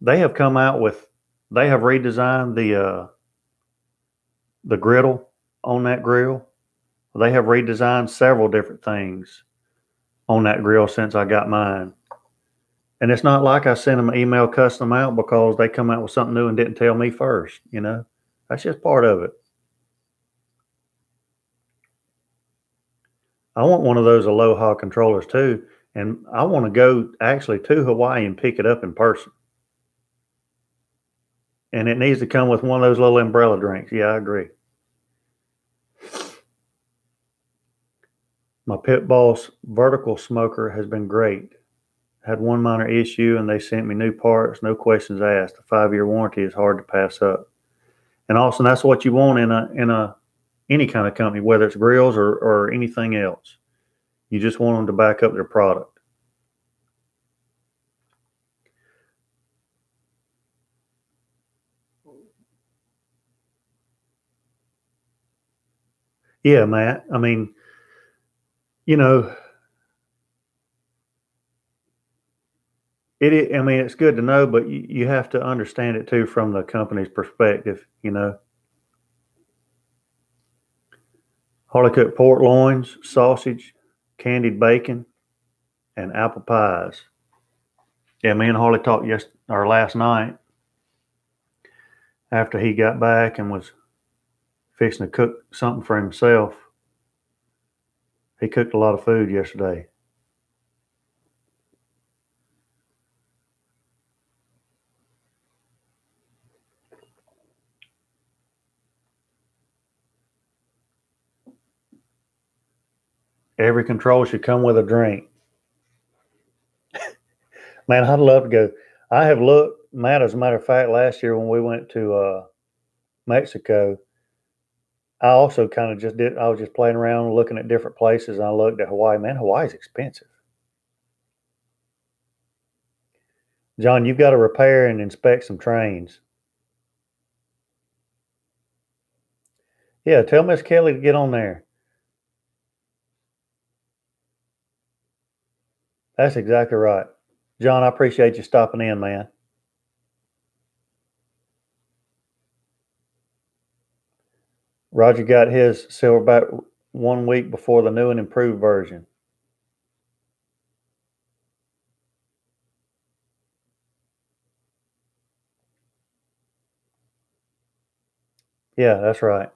they have redesigned the griddle on that grill. They have redesigned several different things on that grill since I got mine. And it's not like I sent them an email cussing them out because they come out with something new and didn't tell me first, you know. That's just part of it. I want one of those Aloha controllers too. And I want to go actually to Hawaii and pick it up in person. And it needs to come with one of those little umbrella drinks. Yeah, I agree. My Pit Boss vertical smoker has been great. Had one minor issue and they sent me new parts, no questions asked. A 5-year warranty is hard to pass up. And also, that's what you want in any kind of company, whether it's grills or anything else. You just want them to back up their product. Yeah, Matt. I mean, you know, it's good to know, but you have to understand it too from the company's perspective, you know. Harley cooked pork loins, sausage, candied bacon, and apple pies. Yeah, me and Harley talked last night after he got back and was fixing to cook something for himself. He cooked a lot of food yesterday. Every control should come with a drink. Man, I'd love to go. I have looked, Matt, as a matter of fact, last year when we went to Mexico, I also kind of just did, I was just playing around looking at different places, and I looked at Hawaii. Man, Hawaii's expensive. John, you've got to repair and inspect some trains. Yeah, tell Miss Kelly to get on there. That's exactly right. John, I appreciate you stopping in, man. Roger got his Silverbac 1 week before the new and improved version. Yeah, that's right.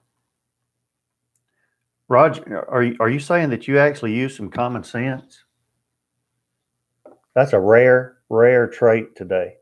Roger, are you saying that you actually use some common sense? That's a rare trait today.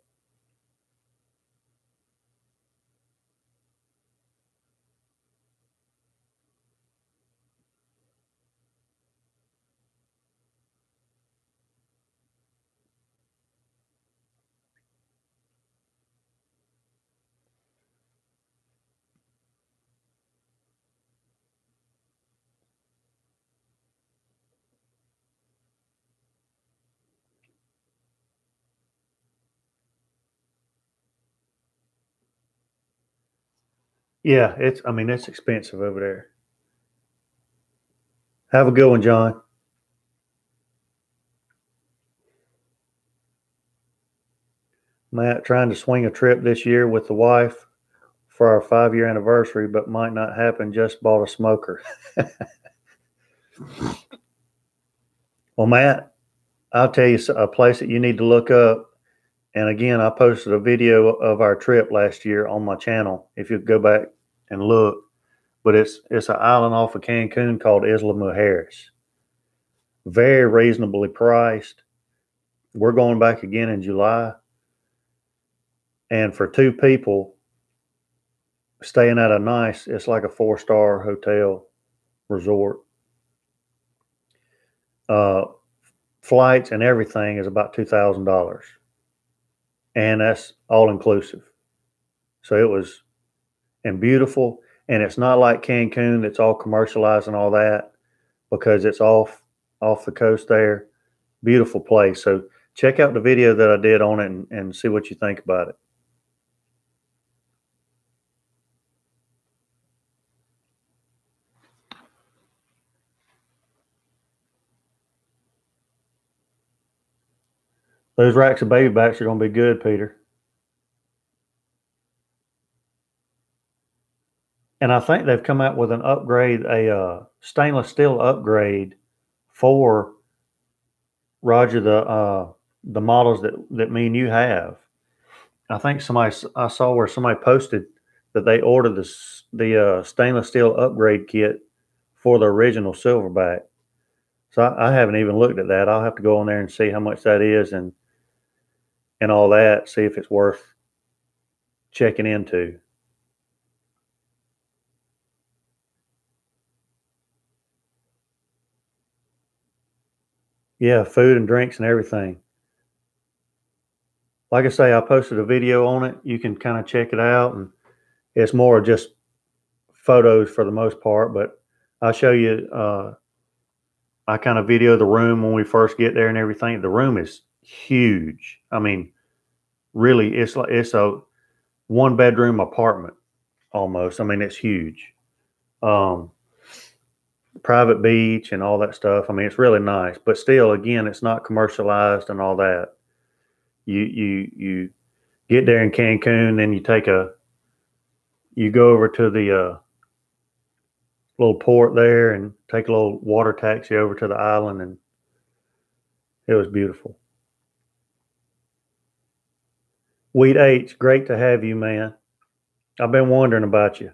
Yeah, I mean, it's expensive over there. Have a good one, John. Matt, trying to swing a trip this year with the wife for our 5-year anniversary, but might not happen. Just bought a smoker. Well, Matt, I'll tell you a place that you need to look up. And again, I posted a video of our trip last year on my channel. If you go back and look, but it's an island off of Cancun called Isla Mujeres. Very reasonably priced. We're going back again in July, and for 2 people staying at a nice, it's like a 4-star hotel resort. Flights and everything is about $2,000, and that's all inclusive. So it was, and beautiful, and it's not like Cancun that's all commercialized and all that, because it's off the coast there. Beautiful place. So check out the video that I did on it and see what you think about it. Those racks of baby backs are going to be good, Peter. And I think they've come out with an upgrade, a stainless steel upgrade for Roger, the models that me and you have. I think I saw where somebody posted that they ordered the stainless steel upgrade kit for the original Silverbac. So I haven't even looked at that. I'll have to go on there and see how much that is and all that. See if it's worth checking into. Yeah, food and drinks and everything. Like I say, I posted a video on it. You can kind of check it out, and it's more just photos for the most part. But I'll show you. I kind of video the room when we first get there and everything. The room is huge. I mean, really, it's a 1-bedroom apartment almost. I mean, it's huge. Private beach and all that stuff. I mean, it's really nice, but still, again, it's not commercialized and all that. You get there in Cancun, then you go over to the little port there and take a little water taxi over to the island, and it was beautiful. Wheat H, great to have you, man. I've been wondering about you.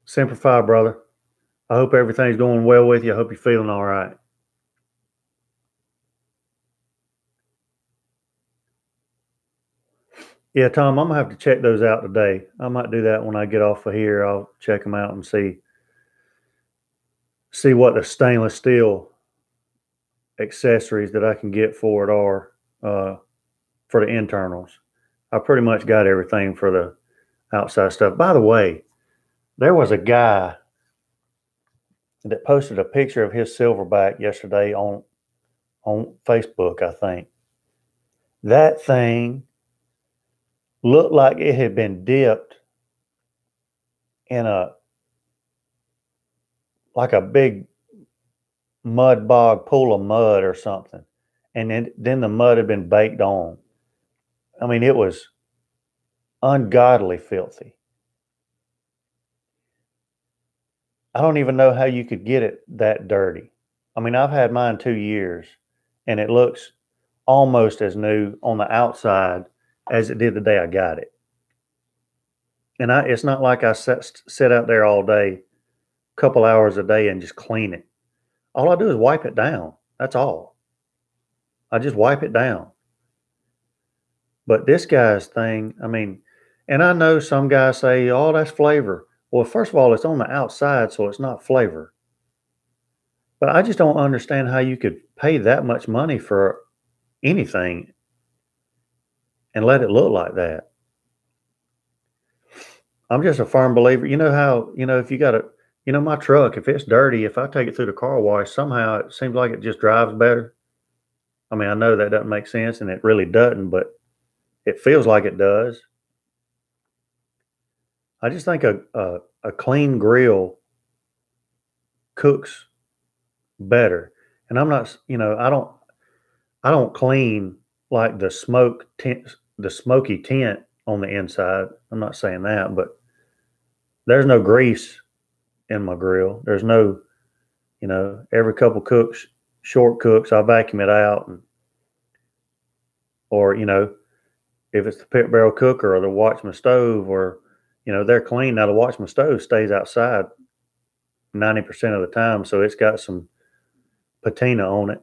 Semper Fi, brother. I hope everything's going well with you. I hope you're feeling all right. Yeah, Tom, I'm gonna have to check those out today. I might do that when I get off of here. I'll check them out and see what the stainless steel accessories that I can get for it are for the internals. I pretty much got everything for the outside stuff. By the way, there was a guy that posted a picture of his Silverbac yesterday on Facebook, I think. That thing looked like it had been dipped in a big mud bog pool of mud or something. And then the mud had been baked on. I mean, it was ungodly filthy. I don't even know how you could get it that dirty. I mean, I've had mine 2 years and it looks almost as new on the outside as it did the day I got it. And it's not like I sit out there all day, a couple hours a day, and just clean it. All I do is wipe it down. That's all. I just wipe it down. But this guy's thing, I mean, and I know some guys say, oh, that's flavor. Well, first of all, it's on the outside, so it's not flavor. But I just don't understand how you could pay that much money for anything and let it look like that. I'm just a firm believer. You know how, if you got my truck, if it's dirty, if I take it through the car wash, somehow it seems like it just drives better. I mean, I know that doesn't make sense and it really doesn't, but it feels like it does. I just think a clean grill cooks better. And I'm not, I don't clean like the smoky tint on the inside. I'm not saying that, but there's no grease in my grill. There's no, every couple short cooks, I vacuum it out or, if it's the pit barrel cooker or the Watchman stove or, they're clean. Now the Watchman stove stays outside 90% of the time. So it's got some patina on it.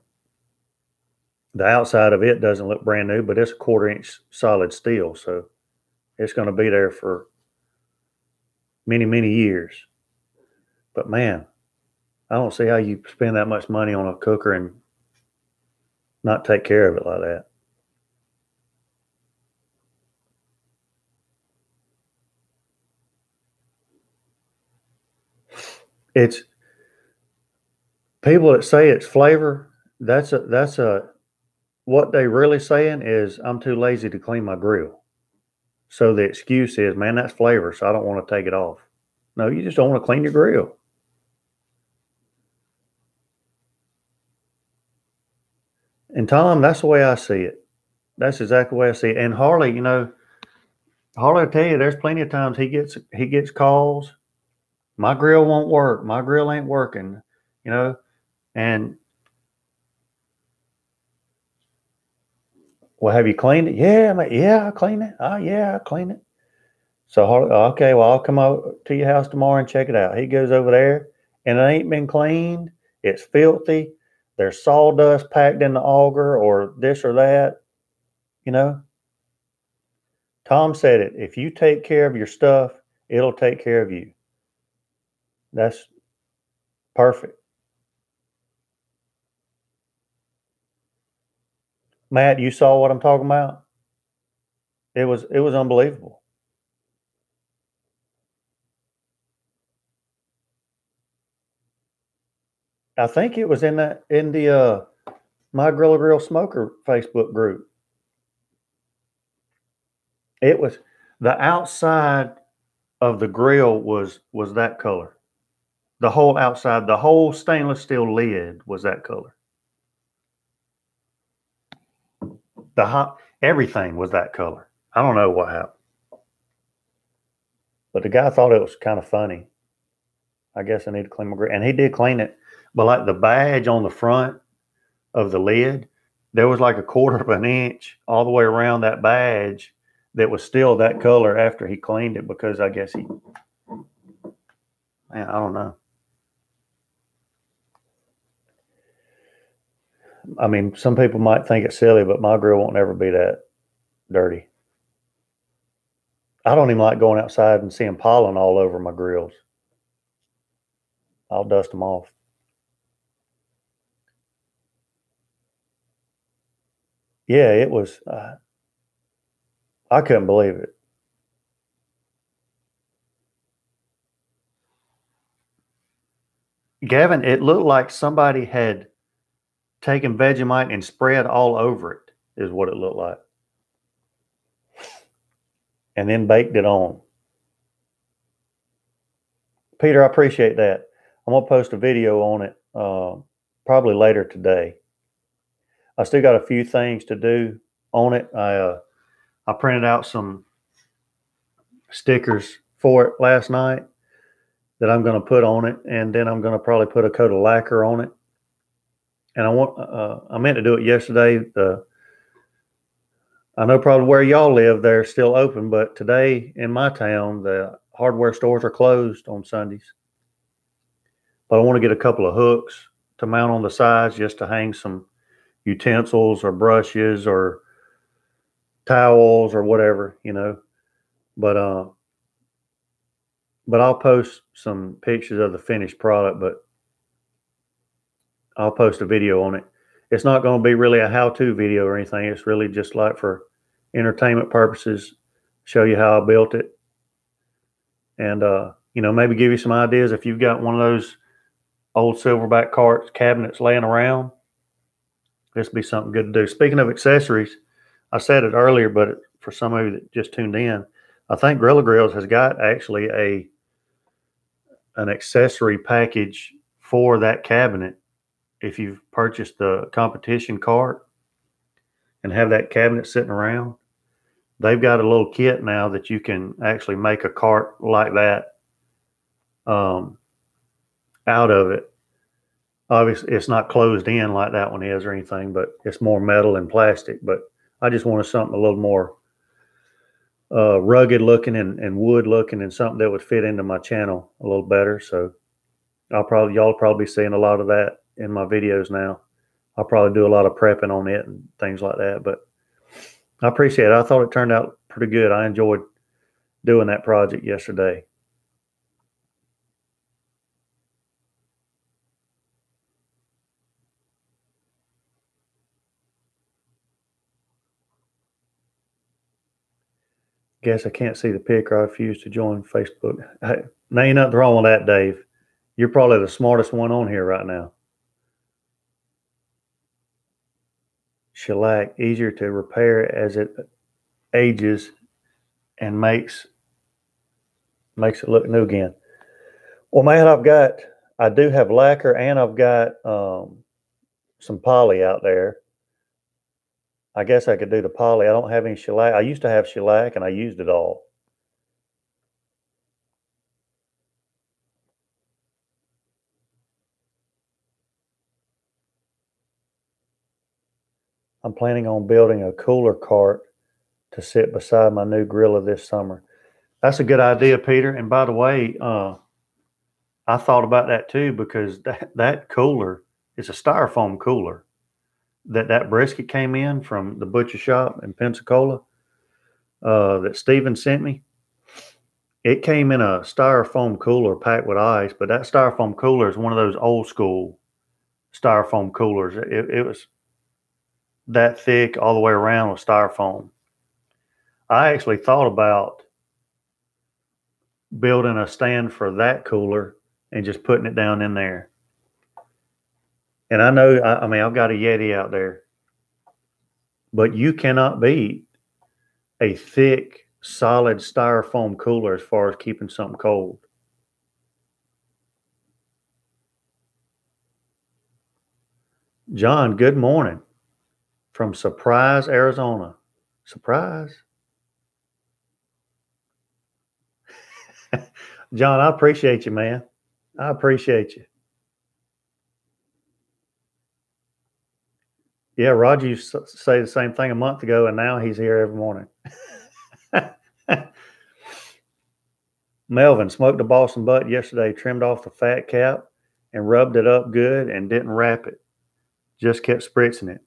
The outside of it doesn't look brand new, but it's a 1/4 inch solid steel. So it's going to be there for many, many years. But man, I don't see how you spend that much money on a cooker and not take care of it like that. It's people that say it's flavor. That's what they really saying is I'm too lazy to clean my grill. So the excuse is, man, that's flavor, so I don't want to take it off. No, you just don't want to clean your grill. And Tom, that's the way I see it. That's exactly the way I see it. And Harley, Harley will tell you there's plenty of times he gets calls. My grill won't work. My grill ain't working, and well, have you cleaned it? Yeah, yeah, I clean it. Oh, yeah, I clean it. So, okay, well, I'll come over to your house tomorrow and check it out. He goes over there, and it ain't been cleaned. It's filthy. There's sawdust packed in the auger or this or that. Tom said it. If you take care of your stuff, it'll take care of you. That's perfect. Matt, you saw what I'm talking about? It was unbelievable. I think it was in the My Grilla Grill Smoker Facebook group. It was the outside of the grill was that color. The whole outside, the whole stainless steel lid was that color. Everything was that color. I don't know what happened. But the guy thought it was kind of funny. I guess I need to clean my grill. And he did clean it. But like the badge on the front of the lid, there was like a 1/4 inch all the way around that badge that was still that color after he cleaned it because I guess man, I don't know. I mean, some people might think it's silly, but my grill won't ever be that dirty. I don't even like going outside and seeing pollen all over my grills. I'll dust them off. Yeah, it was, I couldn't believe it. Gavin, it looked like somebody had taken Vegemite and spread all over it, is what it looked like. And then baked it on. Peter, I appreciate that. I'm going to post a video on it probably later today. I still got a few things to do on it. I printed out some stickers for it last night that I'm going to put on it, and then I'm going to probably put a coat of lacquer on it. And I meant to do it yesterday. I know probably where y'all live, they're still open, but today in my town, the hardware stores are closed on Sundays. But I want to get a couple of hooks to mount on the sides just to hang some utensils or brushes or towels or whatever, you know. But I'll post some pictures of the finished product, but I'll post a video on it. It's not going to be really a how-to video or anything. It's really just like for entertainment purposes, show you how I built it. And, you know, maybe give you some ideas if you've got one of those old Silverbac carts, cabinets laying around. This would be something good to do. Speaking of accessories, I said it earlier, but for some of you that just tuned in, I think Grilla Grills has got actually an accessory package for that cabinet. If you've purchased the competition cart and have that cabinet sitting around, they've got a little kit now that you can actually make a cart like that out of it. Obviously, it's not closed in like that one is or anything, but it's more metal and plastic. But I just wanted something a little more rugged looking and wood looking, and something that would fit into my channel a little better. So y'all probably be seeing a lot of that in my videos now. I'll probably do a lot of prepping on it and things like that. But I appreciate it. I thought it turned out pretty good. I enjoyed doing that project yesterday. Guess I can't see the pic, or I refuse to join Facebook. Hey, now ain't nothing wrong with that, Dave. You're probably the smartest one on here right now. Shellac, easier to repair as it ages and makes it look new again. Well, man, I do have lacquer, and I've got some poly out there. I guess I could do the poly. I don't have any shellac. I used to have shellac, and I used it all. I'm planning on building a cooler cart to sit beside my new Grilla this summer. That's a good idea, Peter. And by the way, I thought about that too, because that cooler is a styrofoam cooler that brisket came in from the butcher shop in Pensacola that Steven sent me. It came in a styrofoam cooler packed with ice, but that styrofoam cooler is one of those old school styrofoam coolers. It was that thick all the way around with styrofoam. I actually thought about building a stand for that cooler and just putting it down in there. And I know, I mean, I've got a Yeti out there, but you cannot beat a thick, solid styrofoam cooler as far as keeping something cold. John, good morning from Surprise, Arizona. Surprise. John, I appreciate you, man. I appreciate you. Yeah, Roger used to say the same thing a month ago, and now he's here every morning. Melvin smoked a Boston butt yesterday, trimmed off the fat cap and rubbed it up good and didn't wrap it. Just kept spritzing it.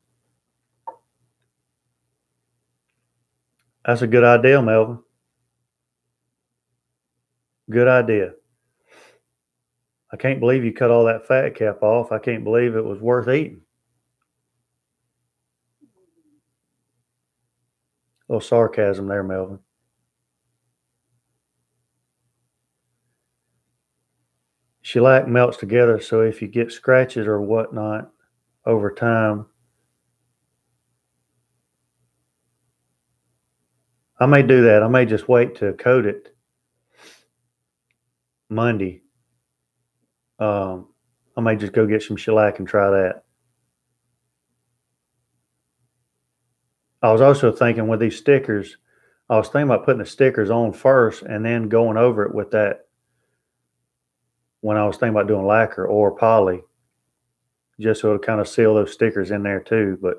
That's a good idea, Melvin. Good idea. I can't believe you cut all that fat cap off. I can't believe it was worth eating. A little sarcasm there, Melvin. Shellac melts together, so if you get scratches or whatnot over time, I may do that. I may just wait to coat it Monday. I may just go get some shellac and try that. I was also thinking with these stickers, I was thinking about putting the stickers on first and then going over it with that when I was thinking about doing lacquer or poly, just so it'll kind of seal those stickers in there too. But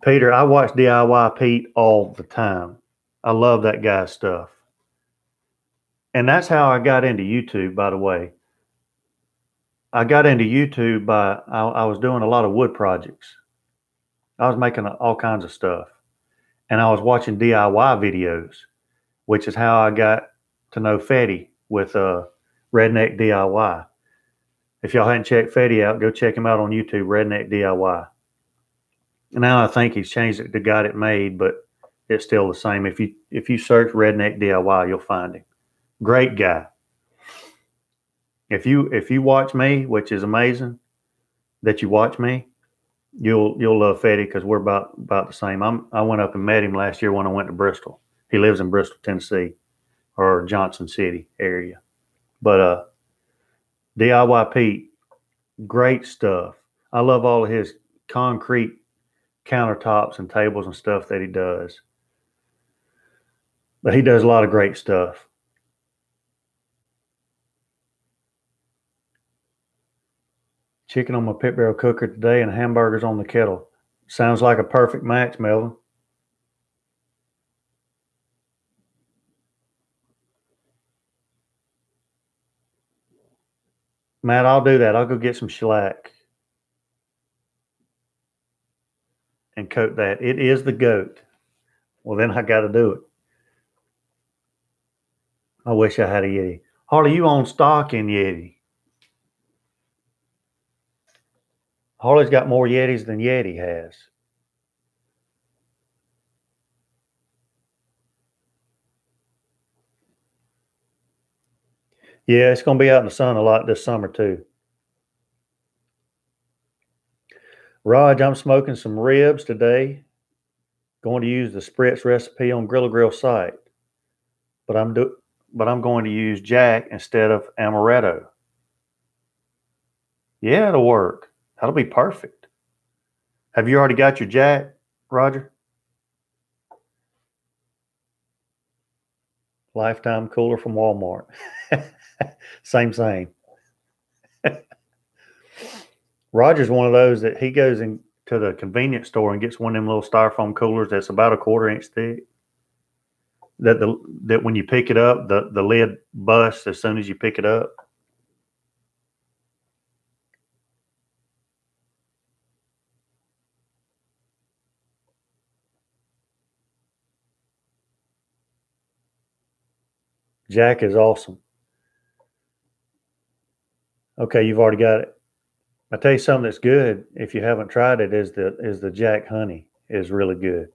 Peter, I watch DIY Pete all the time. I love that guy's stuff. And that's how I got into YouTube, by the way. I got into YouTube I was doing a lot of wood projects. I was making all kinds of stuff. And I was watching DIY videos, which is how I got to know Fetty with Redneck DIY. If y'all hadn't checked Fetty out, go check him out on YouTube, Redneck DIY. And now I think he's changed it to Got It Made, but it's still the same. If you search Redneck DIY, you'll find him. Great guy. If you watch me, which is amazing that you watch me, you'll love Fetty because we're about the same. I went up and met him last year when I went to Bristol. He lives in Bristol, Tennessee, or Johnson City area. But DIY Pete, great stuff. I love all of his concrete countertops and tables and stuff that he does. But he does a lot of great stuff. Chicken on my pit barrel cooker today and hamburgers on the kettle. Sounds like a perfect match, Melvin. Matt, I'll do that. I'll go get some shellac and coat that. It is the goat. Well, then I got to do it. I wish I had a Yeti. Harley, you own stock in Yeti. Harley's got more Yetis than Yeti has. Yeah, it's going to be out in the sun a lot this summer too. Raj, I'm smoking some ribs today. Going to use the Spritz recipe on Grilla Grills site, but I'm going to use Jack instead of amaretto. Yeah, it'll work. That'll be perfect. Have you already got your Jack, Roger? Lifetime cooler from Walmart. Same. Roger's one of those that he goes into the convenience store and gets one of them little styrofoam coolers that's about a 1/4 inch thick. That when you pick it up, the lid busts as soon as you pick it up. Jack is awesome. Okay, you've already got it. I tell you something that's good. If you haven't tried it, is the Jack Honey is really good.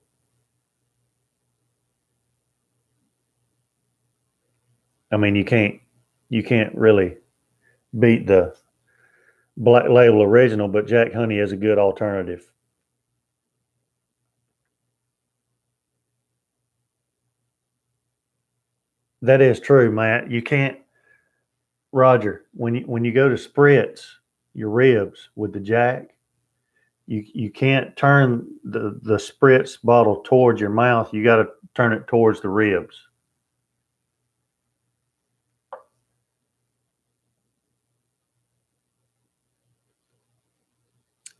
I mean, you can't really beat the Black Label original, but Jack Honey is a good alternative. That is true, Matt. You can't, Roger. When you go to spritz your ribs with the Jack, you can't turn the spritz bottle towards your mouth. You got to turn it towards the ribs.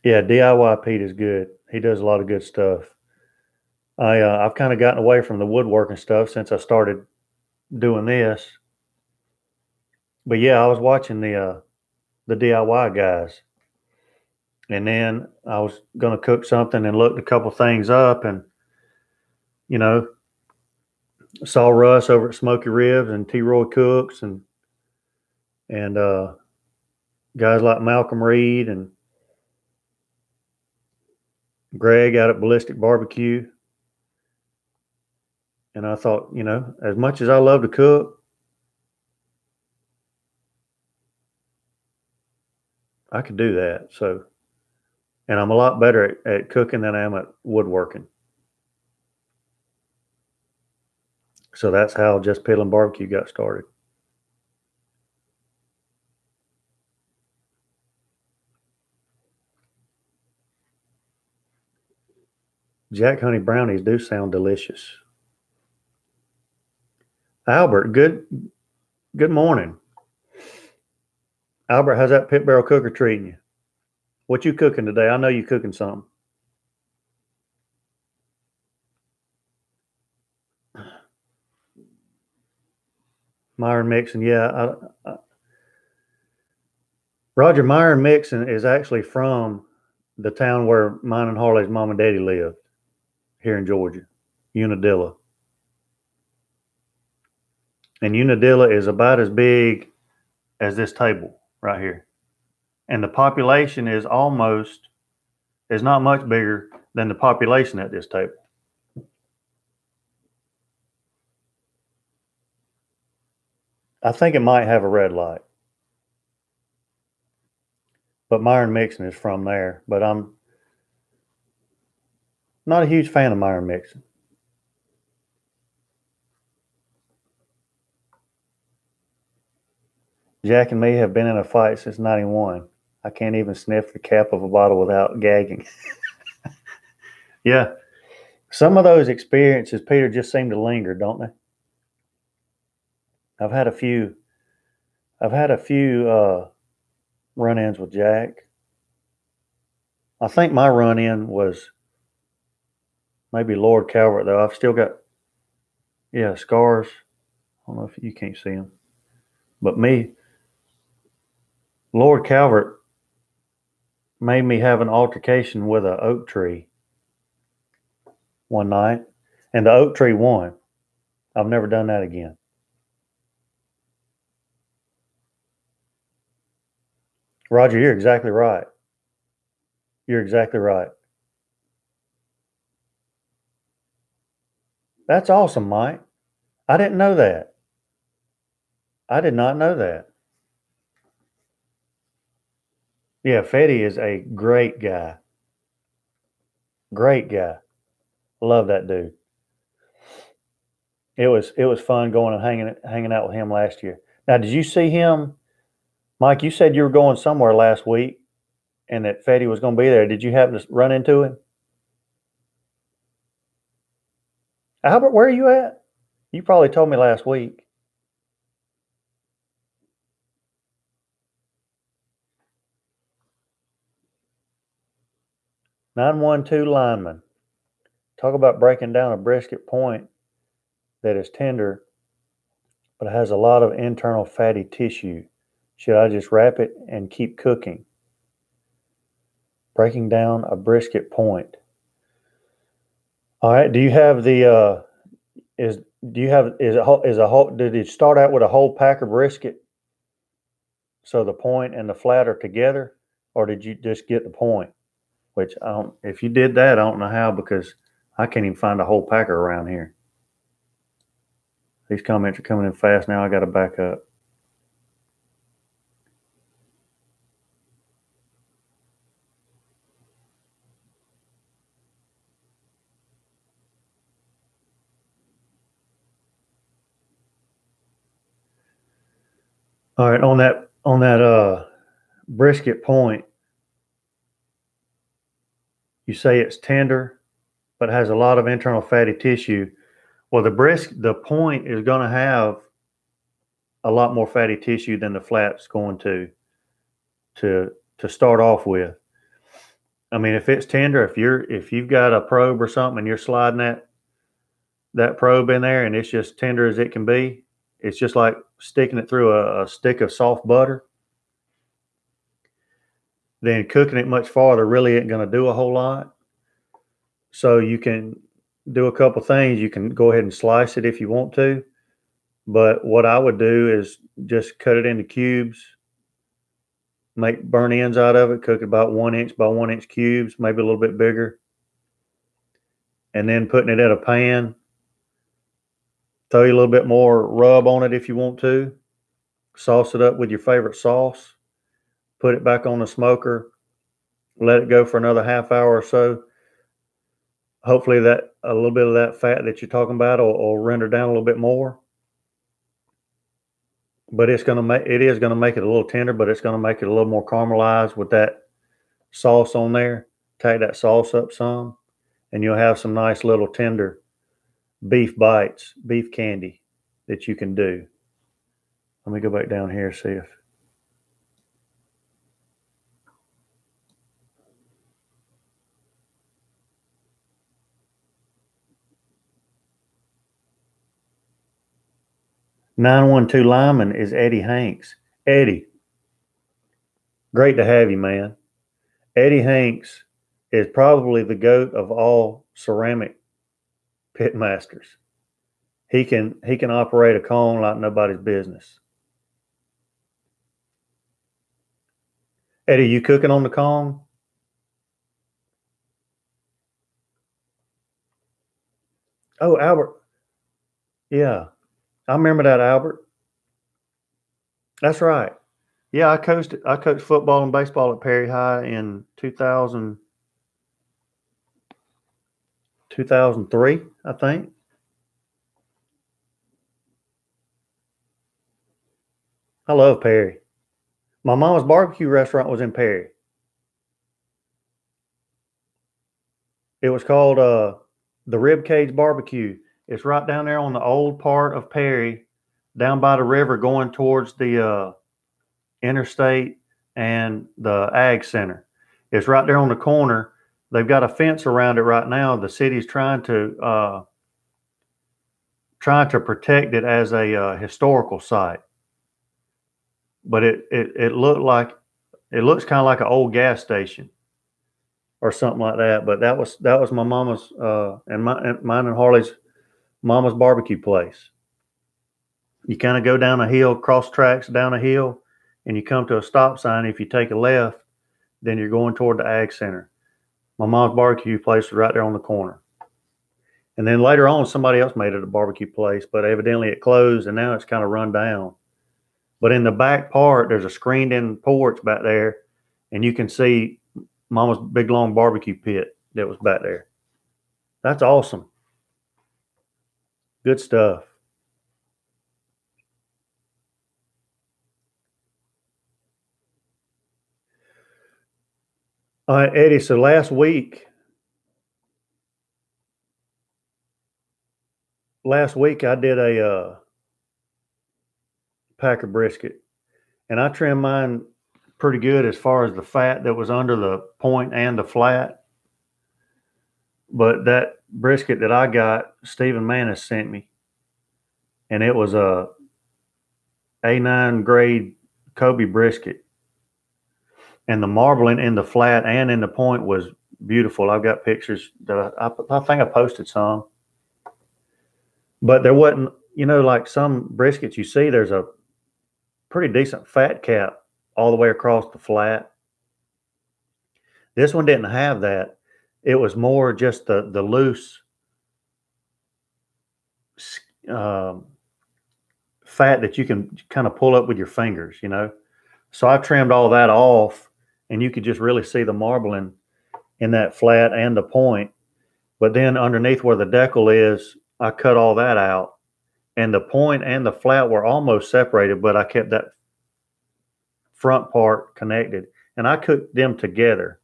Yeah, DIY Pete is good. He does a lot of good stuff. I've kind of gotten away from the woodworking stuff since I started doing this. But yeah, I was watching the DIY guys, And then I was going to cook something and looked a couple things up, and you know, saw Russ over at Smoky Ribs and T. Roy Cooks and guys like Malcolm Reed and Greg out at Ballistic Barbecue. And I thought, as much as I love to cook, I could do that. So, and I'm a lot better at cooking than I am at woodworking. So that's how Jus Piddlin BBQ got started. Jack honey brownies do sound delicious. Albert, good morning. Albert, how's that pit barrel cooker treating you? What you cooking today? I know you cooking something. Myron Mixon, yeah. Roger, Myron Mixon is actually from the town where mine and Harley's mom and daddy lived here in Georgia, Unadilla. And Unadilla is about as big as this table right here. And the population is not much bigger than the population at this table. I think it might have a red light. But Myron Mixon is from there. But I'm not a huge fan of Myron Mixon. Jack and me have been in a fight since 91. I can't even sniff the cap of a bottle without gagging. Yeah. Some of those experiences, Peter, just seem to linger, don't they? I've had a few run-ins with Jack. I think my run-in was maybe Lord Calvert, though. I've still got, scars. I don't know if you can't see them. But me, Lord Calvert made me have an altercation with an oak tree one night, and the oak tree won. I've never done that again. Roger, you're exactly right. You're exactly right. That's awesome, Mike. I didn't know that. I did not know that. Yeah, Fetty is a great guy. Great guy. Love that dude. It was fun going and hanging out with him last year. Now, did you see him, Mike? You said you were going somewhere last week, and that Fetty was going to be there. Did you happen to run into him? Albert, where are you at? You probably told me last week. "912 lineman. Talk about breaking down a brisket point that is tender, but it has a lot of internal fatty tissue. Should I just wrap it and keep cooking?" Breaking down a brisket point. All right. Do you have the did it start out with a whole pack of brisket? So the point and the flat are together, or did you just get the point? Which if you did that, I don't know how, because I can't even find a whole packer around here. These comments are coming in fast now. I got to back up. All right, on that brisket point, you say it's tender, but has a lot of internal fatty tissue. Well, the point is going to have a lot more fatty tissue than the flat's going to start off with. I mean, if it's tender, if you've got a probe or something and you're sliding that probe in there and it's just tender as it can be, it's just like sticking it through a stick of soft butter. then cooking it much farther really ain't going to do a whole lot. So you can do a couple things. You can go ahead and slice it if you want to. But what I would do is just cut it into cubes, make burn ends out of it, cook it about 1 inch by 1 inch cubes, maybe a little bit bigger. And then putting it in a pan, throw you a little bit more rub on it if you want to. Sauce it up with your favorite sauce. Put it back on the smoker. Let it go for another half hour or so. Hopefully that a little bit of that fat that you're talking about will render down a little bit more. But it is going to make it a little tender, but it's going to make it a little more caramelized with that sauce on there. Take that sauce up some, and you'll have some nice little tender beef bites, beef candy that you can do. Let me go back down here and see if. "912 Lyman is Eddie Hanks." Eddie, great to have you, man. Eddie Hanks is probably the GOAT of all ceramic pit masters. He can operate a cone like nobody's business. Eddie, you cooking on the cone? Oh, Albert. Yeah, I remember that, Albert. That's right. Yeah, I coached football and baseball at Perry High in 2003, I think. I love Perry. My mama's barbecue restaurant was in Perry. It was called the Rib Cage Barbecue. It's right down there on the old part of Perry, down by the river, going towards the interstate and the ag center. It's right there on the corner. They've got a fence around it right now. The city's trying to protect it as a historical site. But it looks kind of like an old gas station or something like that. But that was my mama's and mine and Harley's mama's barbecue place. You kind of go down a hill, cross tracks down a hill, and you come to a stop sign. If you take a left, then you're going toward the ag center. My mom's barbecue place was right there on the corner. And then later on, somebody else made it a barbecue place, but evidently it closed, and now it's kind of run down. But in the back part, there's a screened-in porch back there, and you can see Mama's big, long barbecue pit that was back there. That's awesome. Good stuff. All right, Eddie, so last week I did a packer brisket, and I trimmed mine pretty good as far as the fat that was under the point and the flat. But that brisket that I got, Stephen Manis sent me, and it was a A9 grade Kobe brisket. And the marbling in the flat and in the point was beautiful. I've got pictures that I think I posted some. But there wasn't, like some briskets you see, there's a pretty decent fat cap all the way across the flat. This one didn't have that. It was more just the loose fat that you can kind of pull up with your fingers, So I trimmed all that off, and you could just really see the marbling in that flat and the point. But then underneath where the decal is, I cut all that out. And the point and the flat were almost separated, but I kept that front part connected. And I cooked them together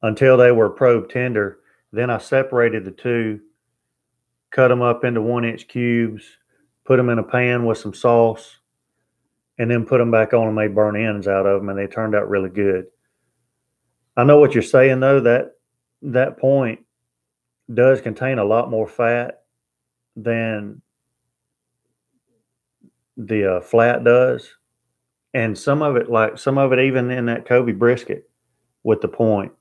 until they were probe tender. Then I separated the two, cut them up into 1-inch cubes, put them in a pan with some sauce, and then put them back on and made burnt ends out of them, and they turned out really good. I know what you're saying, though, that point does contain a lot more fat than the flat does. And some of it even in that Kobe brisket with the point,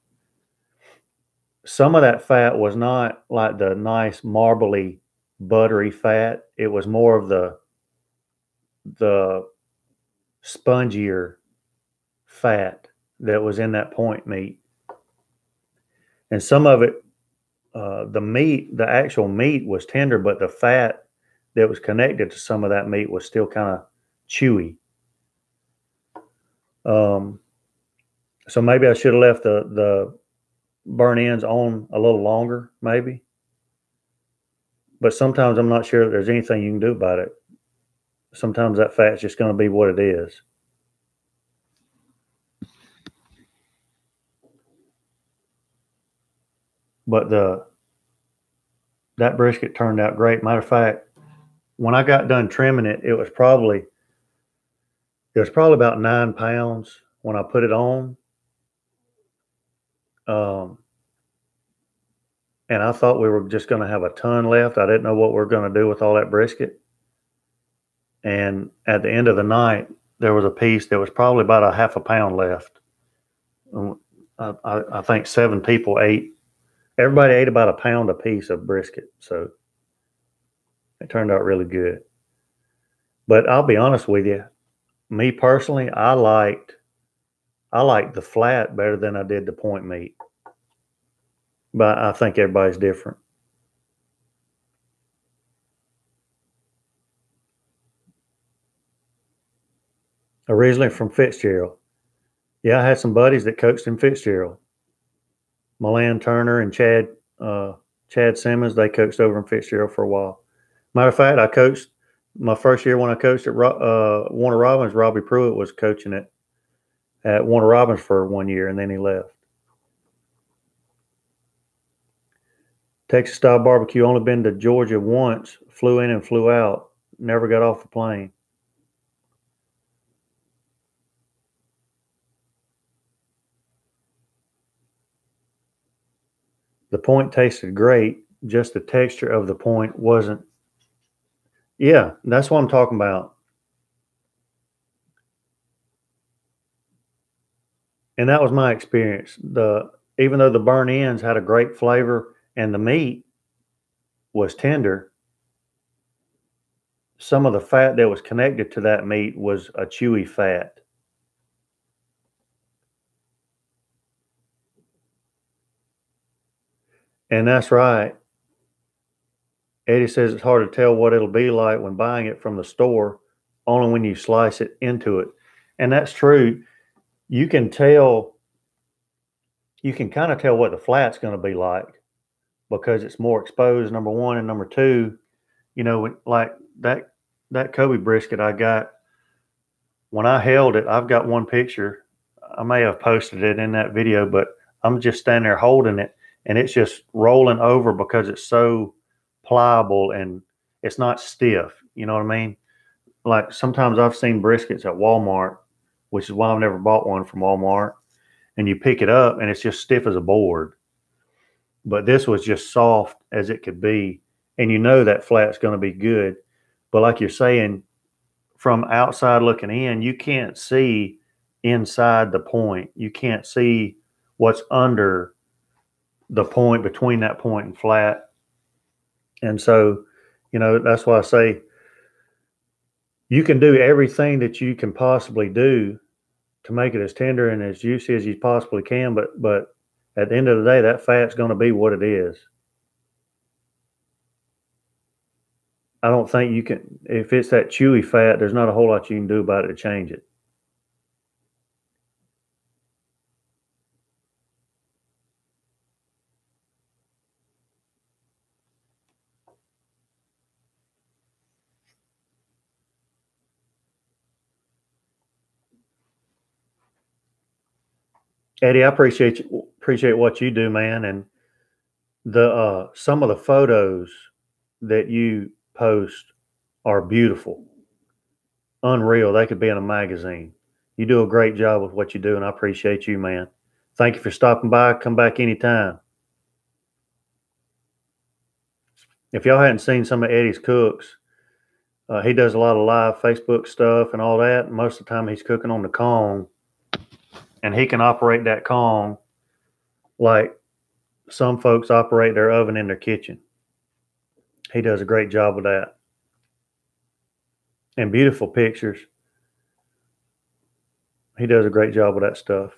some of that fat was not like the nice marbly buttery fat. It was more of the spongier fat that was in that point meat. And some of it, the actual meat was tender, but the fat that was connected to some of that meat was still kind of chewy. So maybe I should have left the burn ends on a little longer, maybe. But sometimes I'm not sure that there's anything you can do about it. Sometimes that fat's just going to be what it is. But that brisket turned out great. Matter of fact, when I got done trimming it, it was probably about 9 pounds when I put it on. And I thought we were just going to have a ton left. I didn't know what we were going to do with all that brisket. And at the end of the night, there was a piece that was probably about a half a pound left. I think 7 people ate. Everybody ate about a pound a piece of brisket. So it turned out really good. But I'll be honest with you. Me personally, I liked the flat better than I did the point meat. But I think everybody's different. Originally from Fitzgerald. Yeah, I had some buddies that coached in Fitzgerald. Milan Turner and Chad Simmons, they coached over in Fitzgerald for a while. Matter of fact, I coached my first year when I coached at Warner Robins. Robbie Pruitt was coaching it at Warner Robins for 1 year, and then he left. Texas style barbecue, only been to Georgia once, flew in and flew out, never got off the plane. The point tasted great, just the texture of the point wasn't. Yeah, that's what I'm talking about. And that was my experience. Even though the burn ends had a great flavor and the meat was tender, some of the fat that was connected to that meat was a chewy fat. And that's right. Eddie says it's hard to tell what it'll be like when buying it from the store, only when you slice it into it. And that's true. You can kind of tell what the flat's going to be like because it's more exposed, number one. And number two, like that Kobe brisket I got, when I held it, I've got one picture. I may have posted it in that video, but I'm just standing there holding it and it's just rolling over because it's so pliable and it's not stiff. You know what I mean? Like sometimes I've seen briskets at Walmart, which is why I've never bought one from Walmart, and you pick it up and it's just stiff as a board. But this was just soft as it could be. And that flat's going to be good. But like you're saying, from outside looking in, you can't see inside the point. You can't see what's under the point, between that point and flat. And so, that's why I say you can do everything that you can possibly do to make it as tender and as juicy as you possibly can. But at the end of the day, that fat's going to be what it is. I don't think you can, if it's that chewy fat, there's not a whole lot you can do about it to change it. Eddie, I appreciate what you do, man. And some of the photos that you post are beautiful, unreal. They could be in a magazine. You do a great job with what you do, and I appreciate you, man. Thank you for stopping by. Come back anytime. If y'all hadn't seen some of Eddie's cooks, He does a lot of live Facebook stuff and all that. And most of the time he's cooking on the Kong, and he can operate that Kong like some folks operate their oven in their kitchen. He does a great job with that. And beautiful pictures. He does a great job with that stuff.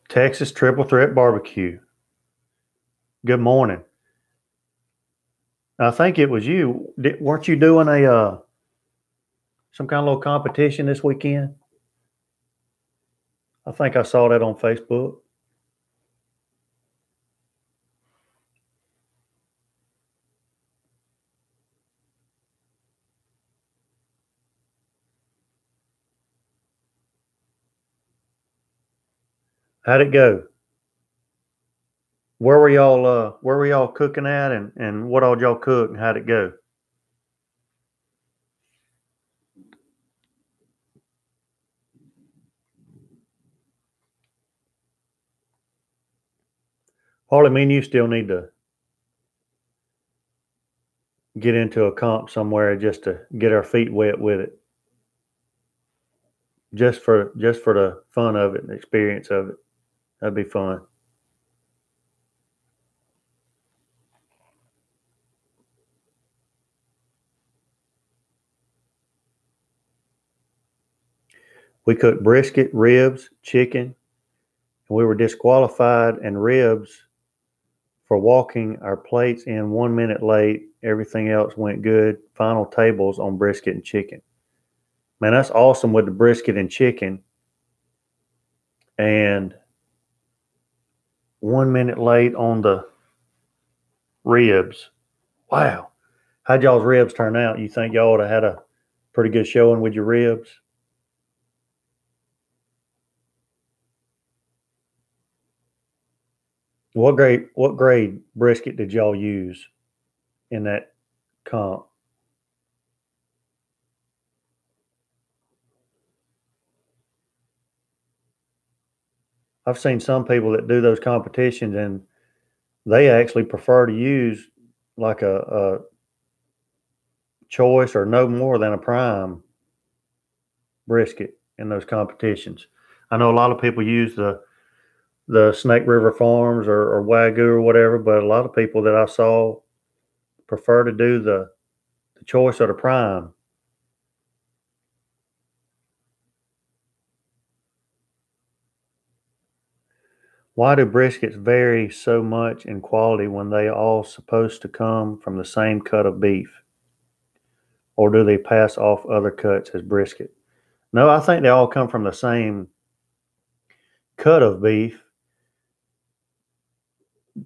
Texas Triple Threat Barbecue. Good morning. I think it was you. Weren't you doing a some kind of little competition this weekend? I think I saw that on Facebook. How'd it go? Where were y'all cooking at, and what all y'all cook, and how'd it go? Harley, me and you still need to get into a comp somewhere just to get our feet wet with it. Just for the fun of it and the experience of it. That'd be fun. We cooked brisket, ribs, chicken, and we were disqualified in ribs for walking our plates in 1 minute late. Everything else went good. Final tables on brisket and chicken. Man, that's awesome with the brisket and chicken. And 1 minute late on the ribs. Wow. How'd y'all's ribs turn out? You think y'all would have had a pretty good showing with your ribs? What grade brisket did y'all use in that comp? I've seen some people that do those competitions, and they actually prefer to use like a choice or no more than a prime brisket in those competitions. I know a lot of people use the Snake River Farms or Wagyu or whatever, but a lot of people that I saw prefer to do the choice or the prime. Why do briskets vary so much in quality when they all supposed to come from the same cut of beef? Or do they pass off other cuts as brisket? No, I think they all come from the same cut of beef.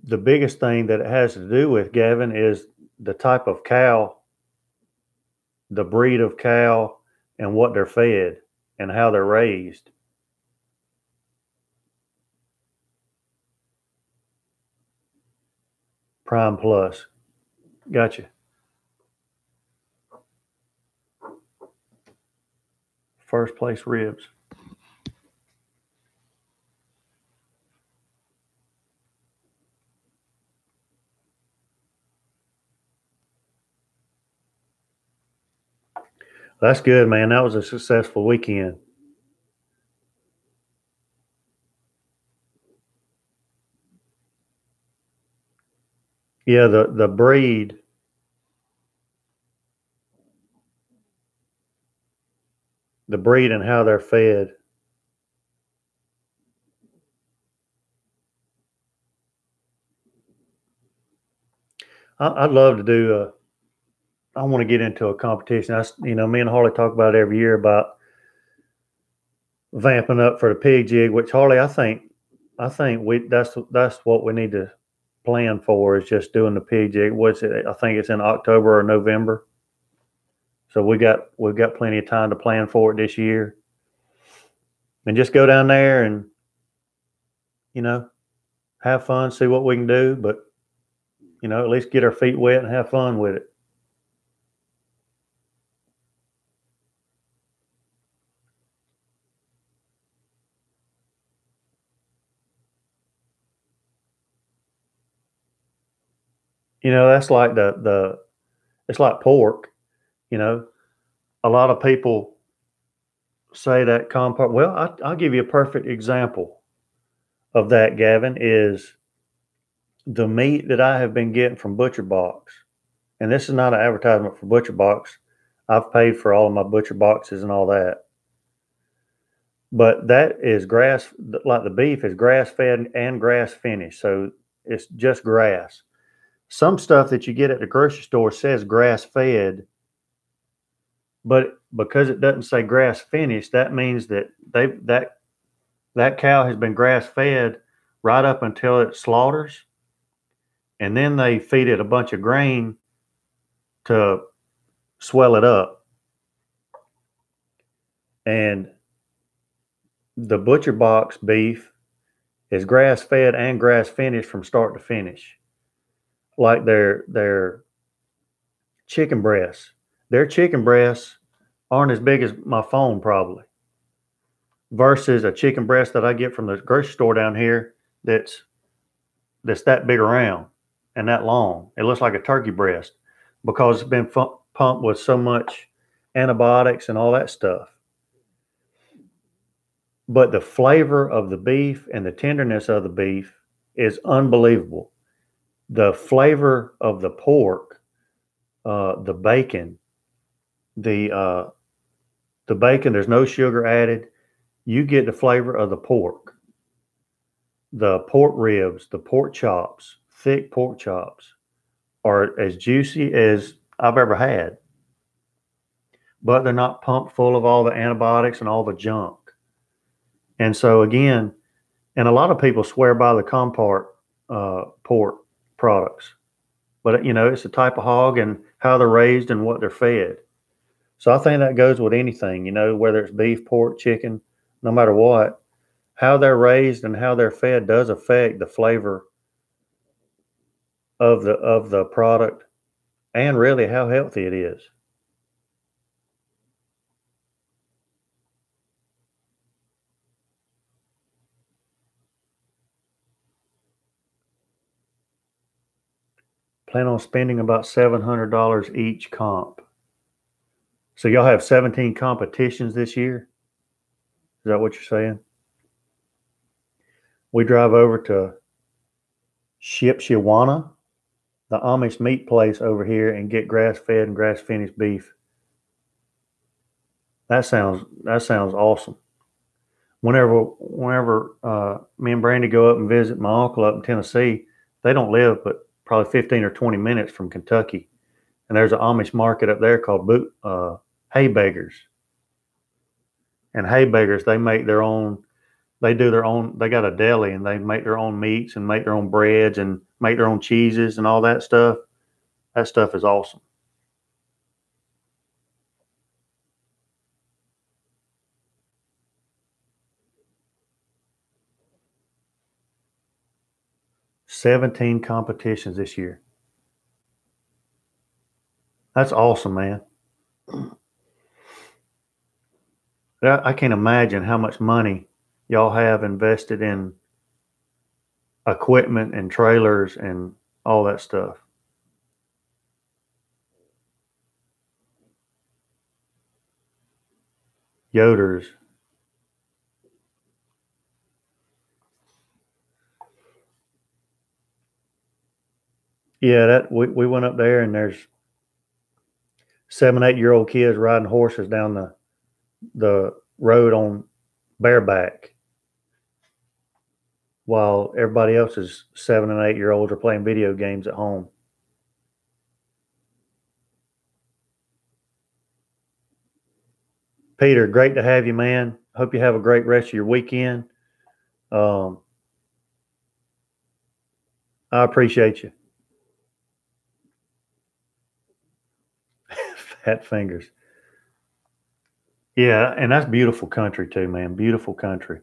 The biggest thing that it has to do with, Gavin, is the type of cow, the breed of cow, and what they're fed and how they're raised. Prime Plus. Gotcha. First place ribs. That's good, man. That was a successful weekend. Yeah, the breed. The breed and how they're fed. I'd love to do. I want to get into a competition. Me and Harley talk about it every year about vamping up for the pig jig. Which Harley, I think that's what we need to plan for, is just doing the pig jig. What's it? I think it's in October or November. So we've got plenty of time to plan for it this year, and just go down there and you know have fun, see what we can do, but at least get our feet wet and have fun with it. That's like it's like pork. You know, a lot of people say that compound. Well, I'll give you a perfect example of that, Gavin, is the meat that I have been getting from Butcher Box. And this is not an advertisement for Butcher Box. I've paid for all of my Butcher Boxes and all that. But that is grass, like the beef is grass fed and grass finished. So it's just grass. Some stuff that you get at the grocery store says grass fed, but because it doesn't say grass finished, that means that that cow has been grass fed right up until it slaughters, and then they feed it a bunch of grain to swell it up. And the Butcher Box beef is grass fed and grass finished from start to finish. Like their chicken breasts. Their chicken breasts aren't as big as my phone probably. Versus a chicken breast that I get from the grocery store down here that's that big around and that long. It looks like a turkey breast because it's been pumped with so much antibiotics and all that stuff. But the flavor of the beef and the tenderness of the beef is unbelievable. The flavor of the pork, the bacon, the bacon. There's no sugar added. You get the flavor of the pork, the pork ribs, the pork chops, thick pork chops are as juicy as I've ever had. But they're not pumped full of all the antibiotics and all the junk. And so again, and a lot of people swear by the Compart pork products, but it's the type of hog and how they're raised and what they're fed. So I think that goes with anything, whether it's beef, pork, chicken, no matter what, how they're raised and how they're fed does affect the flavor of the product and really how healthy it is. Plan on spending about $700 each comp. So y'all have 17 competitions this year? Is that what you're saying? We drive over to Shipshewana, the Amish meat place over here, and get grass-fed and grass-finished beef. That sounds awesome. Whenever me and Brandy go up and visit my uncle up in Tennessee, they don't live but probably 15 or 20 minutes from Kentucky, and there's an Amish market up there called Hay Beggars. And Hay Beggars, they make their own. They do their own. They got a deli, and they make their own meats and make their own breads and make their own cheeses and all that stuff. That stuff is awesome. $17 competitions this year. That's awesome, man. I can't imagine how much money y'all have invested in equipment and trailers and all that stuff. Yoders. Yeah, that we went up there and there's 7, 8-year-old kids riding horses down the road on bareback, while everybody else's 7 and 8-year-olds are playing video games at home. Peter, great to have you, man. Hope you have a great rest of your weekend. I appreciate you. Fat fingers. Yeah, and that's beautiful country too, man. Beautiful country.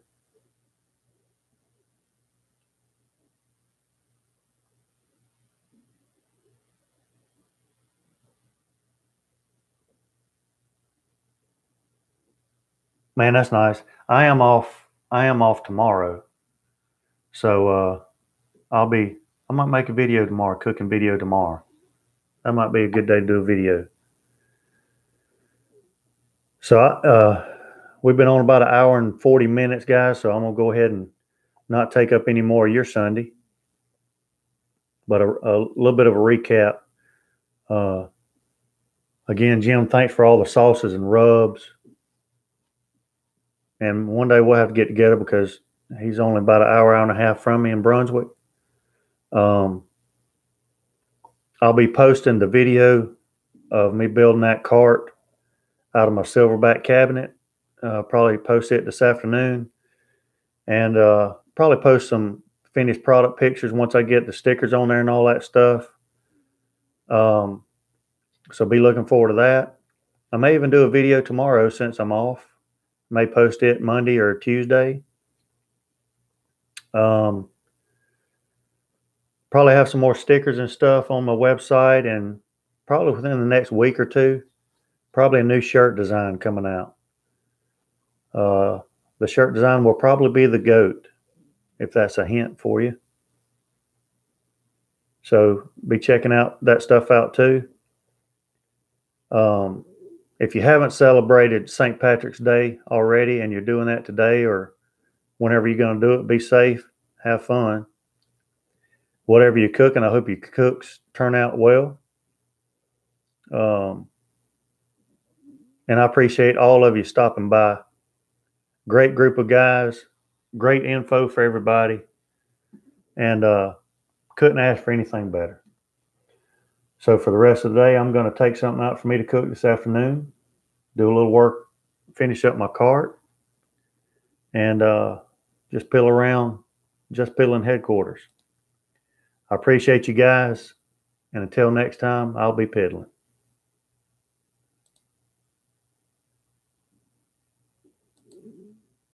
Man, that's nice. I am off tomorrow. So I'll be I might make a video tomorrow, cooking video tomorrow. That might be a good day to do a video. So we've been on about 1 hour and 40 minutes, guys. So I'm gonna go ahead and not take up any more of your Sunday. But a little bit of a recap. Again, Jim, thanks for all the sauces and rubs. And one day we'll have to get together because he's only about 1 hour and a half from me in Brunswick. I'll be posting the video of me building that cart out of my Silverbac cabinet. Probably post it this afternoon. And probably post some finished product pictures once I get the stickers on there and all that stuff. So be looking forward to that. I may even do a video tomorrow since I'm off. May post it Monday or Tuesday. Probably have some more stickers and stuff on my website, and probably within the next week or two, probably a new shirt design coming out. The shirt design will probably be the goat, if that's a hint for you. So be checking out that stuff out too. If you haven't celebrated St. Patrick's Day already and you're doing that today or whenever you're going to do it, be safe, have fun. Whatever you're cooking, I hope your cooks turn out well. And I appreciate all of you stopping by. Great group of guys, great info for everybody, and couldn't ask for anything better. So for the rest of the day, I'm going to take something out for me to cook this afternoon, do a little work, finish up my cart, and just pill around Jus Piddlin headquarters. I appreciate you guys, and until next time, I'll be piddling.